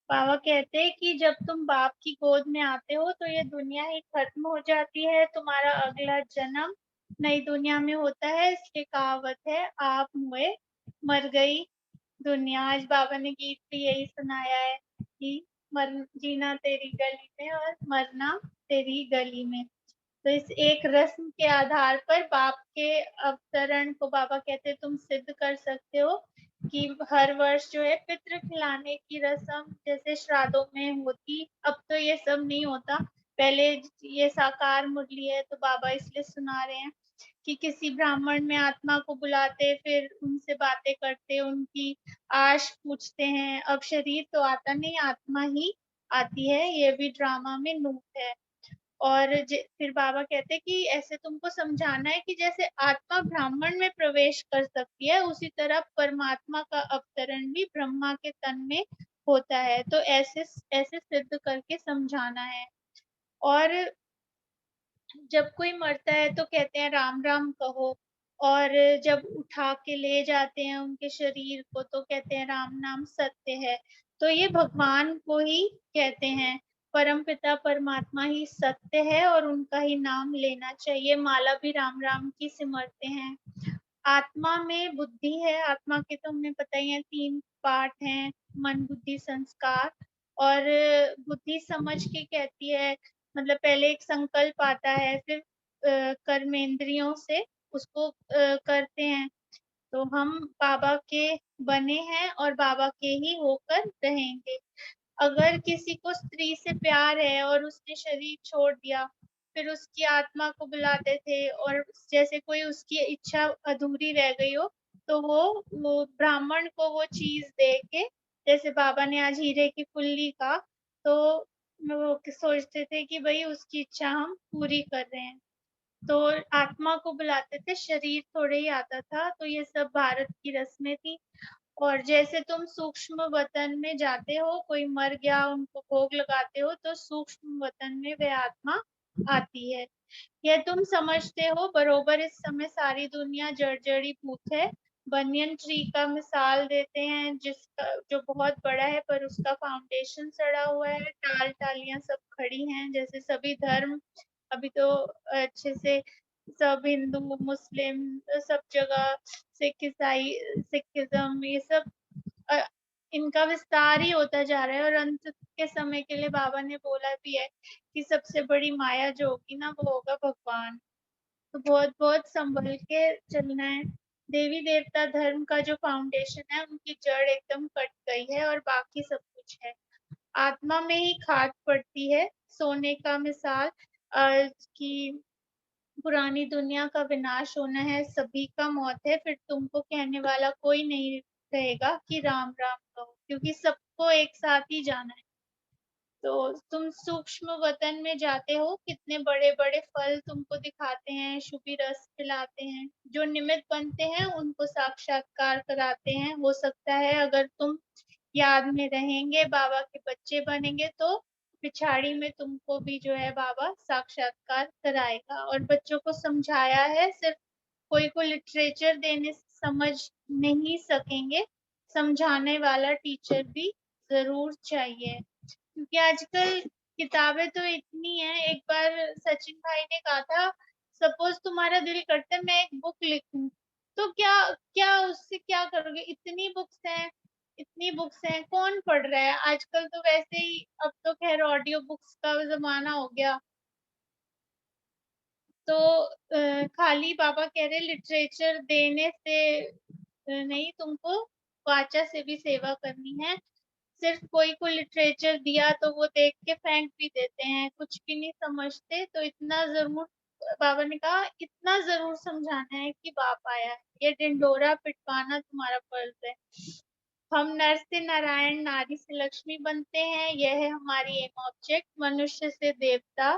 बाबा कहते हैं कि जब तुम बाप की गोद में आते हो तो ये दुनिया ही खत्म हो जाती है, तुम्हारा अगला जन्म नई दुनिया में होता है। इसलिए कहावत है, आप हुए मर गई दुनिया। आज बाबा ने गीत भी यही सुनाया है कि जीना तेरी गली में और मरना तेरी गली में। तो इस एक रस्म के आधार पर बाप के अवतरण को बाबा कहते तुम सिद्ध कर सकते हो कि हर वर्ष जो है पितृ खिलाने की रस्म जैसे श्राद्धों में होती, अब तो ये सब नहीं होता। पहले ये साकार मुरली है तो बाबा इसलिए सुना रहे हैं कि किसी ब्राह्मण में आत्मा को बुलाते, फिर उनसे बातें करते, उनकी आश पूछते हैं। अब शरीर तो आता नहीं, आत्मा ही आती है, ये भी ड्रामा में नूत है। और फिर बाबा कहते हैं कि ऐसे तुमको समझाना है कि जैसे आत्मा ब्राह्मण में प्रवेश कर सकती है, उसी तरह परमात्मा का अवतरण भी ब्रह्मा के तन में होता है। तो ऐसे ऐसे सिद्ध करके समझाना है। और जब कोई मरता है तो कहते हैं राम राम कहो, और जब उठा के ले जाते हैं उनके शरीर को तो कहते हैं राम नाम सत्य है। तो ये भगवान को ही कहते हैं, परमपिता परमात्मा ही सत्य है और उनका ही नाम लेना चाहिए। माला भी राम राम की सिमरते हैं। आत्मा में बुद्धि है, आत्मा के तो हमें पता ही है 3 पार्ट हैं, मन बुद्धि संस्कार। और बुद्धि समझ के कहती है, मतलब पहले एक संकल्प आता है, फिर कर्मेंद्रियों से उसको करते हैं। तो हम बाबा के बने हैं और बाबा के ही होकर रहेंगे। अगर किसी को स्त्री से प्यार है और उसने शरीर छोड़ दिया, फिर उसकी आत्मा को बुलाते थे, और जैसे कोई उसकी इच्छा अधूरी रह गई हो तो वो ब्राह्मण को वो चीज दे के, जैसे बाबा ने आज हीरे की फुल्ली का, तो वो सोचते थे कि भाई उसकी इच्छा हम पूरी कर रहे हैं। तो आत्मा को बुलाते थे, शरीर थोड़े ही आता था। तो ये सब भारत की रस्में थी। और जैसे तुम सूक्ष्म वतन में जाते हो, कोई मर गया उनको भोग लगाते हो, तो सूक्ष्म वतन में वह आत्मा आती है। यह तुम समझते हो बरोबर इस समय सारी दुनिया जड़ी भूत है। बनियन ट्री का मिसाल देते हैं, जिसका जो बहुत बड़ा है पर उसका फाउंडेशन सड़ा हुआ है, टाल टालियां सब खड़ी हैं। जैसे सभी धर्म अभी तो अच्छे से सब हिंदू मुस्लिम सब जगह, सिख ईसाई, सिखिज्म, ये सब इनका विस्तार ही होता जा रहा है। और अंत के समय के लिए बाबा ने बोला भी है कि सबसे बड़ी माया जो होगी ना, वो होगा भगवान। तो बहुत बहुत संभल के चलना है। देवी देवता धर्म का जो फाउंडेशन है, उनकी जड़ एकदम कट गई है और बाकी सब कुछ है। आत्मा में ही खाद पड़ती है। सोने का मिसाल कि पुरानी दुनिया का विनाश होना है, सभी का मौत है, फिर तुमको कहने वाला कोई नहीं रहेगा कि राम राम कहो, क्योंकि सबको एक साथ ही जाना है। तो तुम सूक्ष्म वतन में जाते हो, कितने बड़े बड़े फल तुमको दिखाते हैं, शुभी रस खिलाते हैं, जो निमित्त बनते हैं उनको साक्षात्कार कराते हैं। हो सकता है अगर तुम याद में रहेंगे, बाबा के बच्चे बनेंगे, तो पिछाड़ी में तुमको भी जो है बाबा साक्षात्कार कराएगा। और बच्चों को समझाया है, सिर्फ कोई को लिटरेचर देने से समझ नहीं सकेंगे, समझाने वाला टीचर भी जरूर चाहिए। क्योंकि आजकल किताबें तो इतनी हैं। एक बार सचिन भाई ने कहा था, सपोज तुम्हारा दिल करता है मैं एक बुक लिखूं, तो क्या क्या उससे क्या करोगे? इतनी बुक्स हैं, कौन पढ़ रहा है आजकल? तो वैसे ही अब तो खैर ऑडियो बुक्स का जमाना हो गया। तो खाली बाबा कह रहे लिटरेचर देने से नहीं, तुमको वाचा से भी सेवा करनी है। सिर्फ कोई को लिटरेचर दिया तो वो देख के फेंक भी देते हैं, कुछ भी नहीं समझते। तो इतना जरूर, बाबा ने कहा इतना जरूर समझाना है कि बाप आया है, ये डिंडोरा पिटवाना तुम्हारा फर्ज है। हम नर से नारायण, नारी से लक्ष्मी बनते हैं, यह है हमारी एम ऑब्जेक्ट। मनुष्य से देवता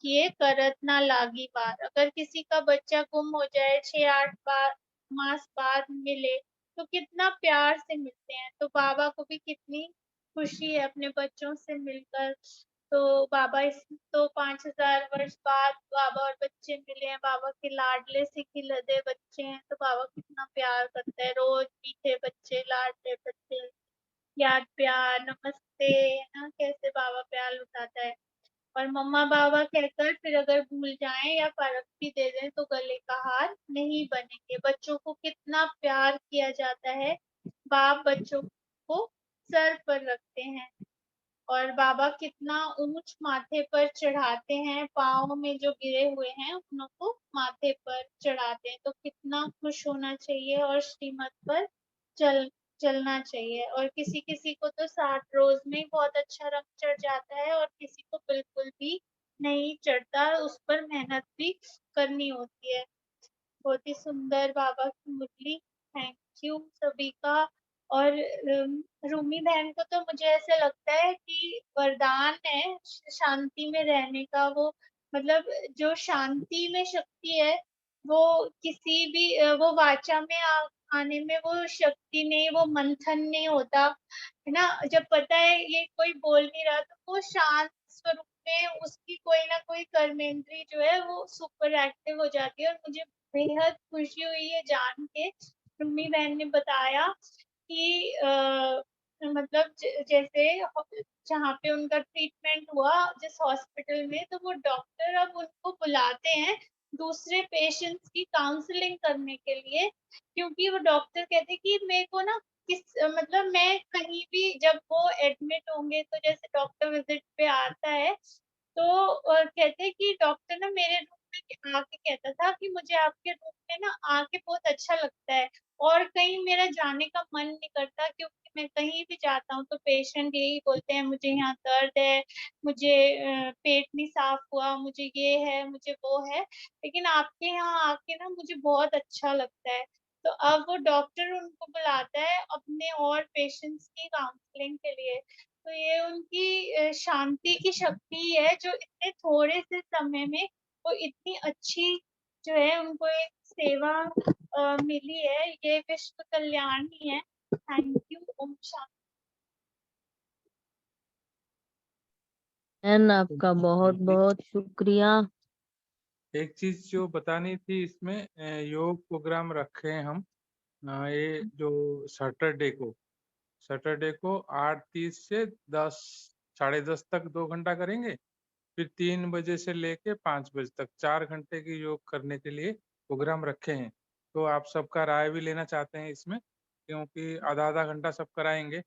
किए करत ना लागी बार। अगर किसी का बच्चा गुम हो जाए, 6-8 मास बाद मिले तो कितना प्यार से मिलते हैं। तो बाबा को भी कितनी खुशी है अपने बच्चों से मिलकर। तो बाबा इस तो 5000 वर्ष बाद बाबा और बच्चे मिले हैं, बाबा के लाडले से खिलते बच्चे हैं। तो बाबा कितना प्यार करता है, रोज मीठे बच्चे, लाडले बच्चे, याद प्यार, नमस्ते, है ना, कैसे बाबा प्यार लुटाता है। और मम्मा बाबा कहकर फिर अगर भूल जाएं या फर्क भी दे दें तो गले का हार नहीं बनेंगे। बच्चों को कितना प्यार किया जाता है, बाप बच्चों को सर पर रखते हैं। और बाबा कितना ऊंच माथे पर चढ़ाते हैं, पाँव में जो गिरे हुए हैं उनको माथे पर चढ़ाते हैं। तो कितना खुश होना चाहिए और श्रीमत पर चल चलना चाहिए। और किसी किसी को तो 60 रोज में ही बहुत अच्छा रंग चढ़ जाता है और किसी को बिल्कुल भी नहीं चढ़ता, उस पर मेहनत भी करनी होती है। बहुत ही सुंदर बाबा की मुरली, थैंक यू सभी का। और रूमी बहन को तो मुझे ऐसा लगता है कि वरदान है शांति में रहने का। वो मतलब जो शांति में शक्ति है, वो किसी भी वो वाचा में आने में वो शक्ति नहीं, वो मंथन नहीं होता है ना। जब पता है ये कोई बोल नहीं रहा तो वो शांत स्वरूप में उसकी कोई ना कोई कर्मेंद्री जो है वो सुपर एक्टिव हो जाती है। और मुझे बेहद खुशी हुई है जान के, रूमी बहन ने बताया कि मतलब जैसे जहाँ पे उनका ट्रीटमेंट हुआ जिस हॉस्पिटल में, तो वो डॉक्टर अब उनको बुलाते हैं दूसरे पेशेंट्स की काउंसलिंग करने के लिए। क्योंकि वो डॉक्टर कहते कि मेरे को ना मतलब मैं कहीं भी जब वो एडमिट होंगे तो जैसे डॉक्टर विजिट पे आता है तो कहते हैं कि डॉक्टर ना मेरे रूम में आके कहता था कि मुझे आपके रूम में ना आके बहुत अच्छा लगता है और कहीं मेरा जाने का मन नहीं करता, क्योंकि मैं कहीं भी जाता हूँ तो पेशेंट यही बोलते हैं मुझे यहाँ दर्द है, मुझे पेट नहीं साफ हुआ, मुझे ये है, मुझे वो है, लेकिन आपके यहाँ आके ना मुझे बहुत अच्छा लगता है। तो अब वो डॉक्टर उनको बुलाता है अपने और पेशेंट्स की काउंसलिंग के लिए। तो ये उनकी शांति की शक्ति है जो इतने थोड़े से समय में वो इतनी अच्छी जो है उनको एक सेवा मिली है। ये विश्व कल्याण ही है। Thank you. ओम शांति। बहन आपका बहुत बहुत शुक्रिया। एक चीज जो बतानी थी इसमें, योग प्रोग्राम रखे हैं हम। ये जो सैटरडे को 8:30 से 10, 10:30 तक 2 घंटा करेंगे। फिर 3 बजे से लेके 5 बजे तक 4 घंटे की योग करने के लिए प्रोग्राम रखे हैं। तो आप सबका राय भी लेना चाहते हैं इसमें, क्योंकि आधा आधा घंटा सब कराएंगे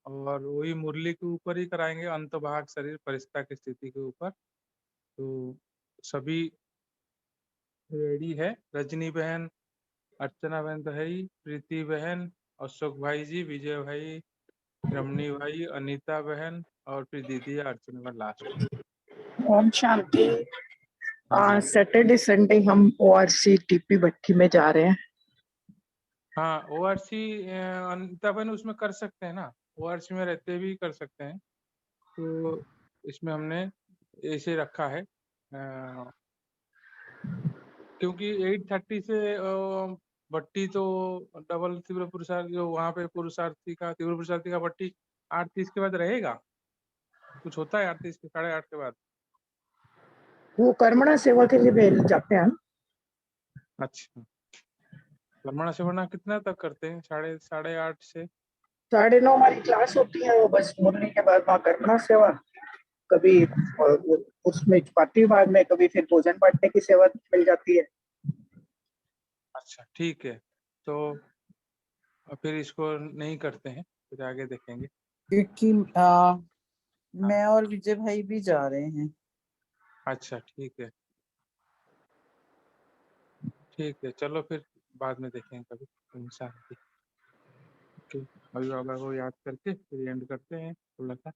और वही मुरली के ऊपर ही कराएंगे, अंतभाग शरीर परिस्था की स्थिति के ऊपर। तो सभी रेडी है, रजनी बहन, अर्चना बहन तो है ही, प्रीति बहन, अशोक भाई जी, विजय भाई, रमनी भाई, अनीता बहन और फिर दीदी अर्चना बहन लास्ट। ओम शांति। हाँ जी। सैटरडे संडे हम ORC टीपी भट्टी में जा रहे हैं। हाँ, ORC अनीता बहन उसमें कर सकते हैं ना, ORC में रहते भी कर सकते हैं। तो इसमें हमने ऐसे रखा है क्योंकि 8:30 से बट्टी तो डबल तीव्र पुरुषार्थी जो वहाँ पे पुरुषार्थी का तीव्र पुरुषार्थी का बट्टी 8:30 के बाद रहेगा, कुछ होता है 8:30 के 8:30 के बाद? वो कर्मणा सेवा के लिए भेज जाते हैं। अच्छा, कर्मणा सेवना कितना तक करते हैं? 8:30 से 9:30 हमारी क्लास होती है, वो बस मुरली के बाद वहाँ कर्मणा सेवा, कभी उसमें चपाती भाग में, कभी फिर भोजन बांटने की सेवा मिल जाती है। अच्छा ठीक है, तो फिर इसको नहीं करते हैं, फिर आगे देखेंगे। क्योंकि मैं और विजय भाई भी जा रहे हैं। अच्छा ठीक है, ठीक है, चलो फिर बाद में देखेंगे कभी इंसान की। ओके, अभी बाबा को याद करके फिर एंड करते हैं थोड़ा सा।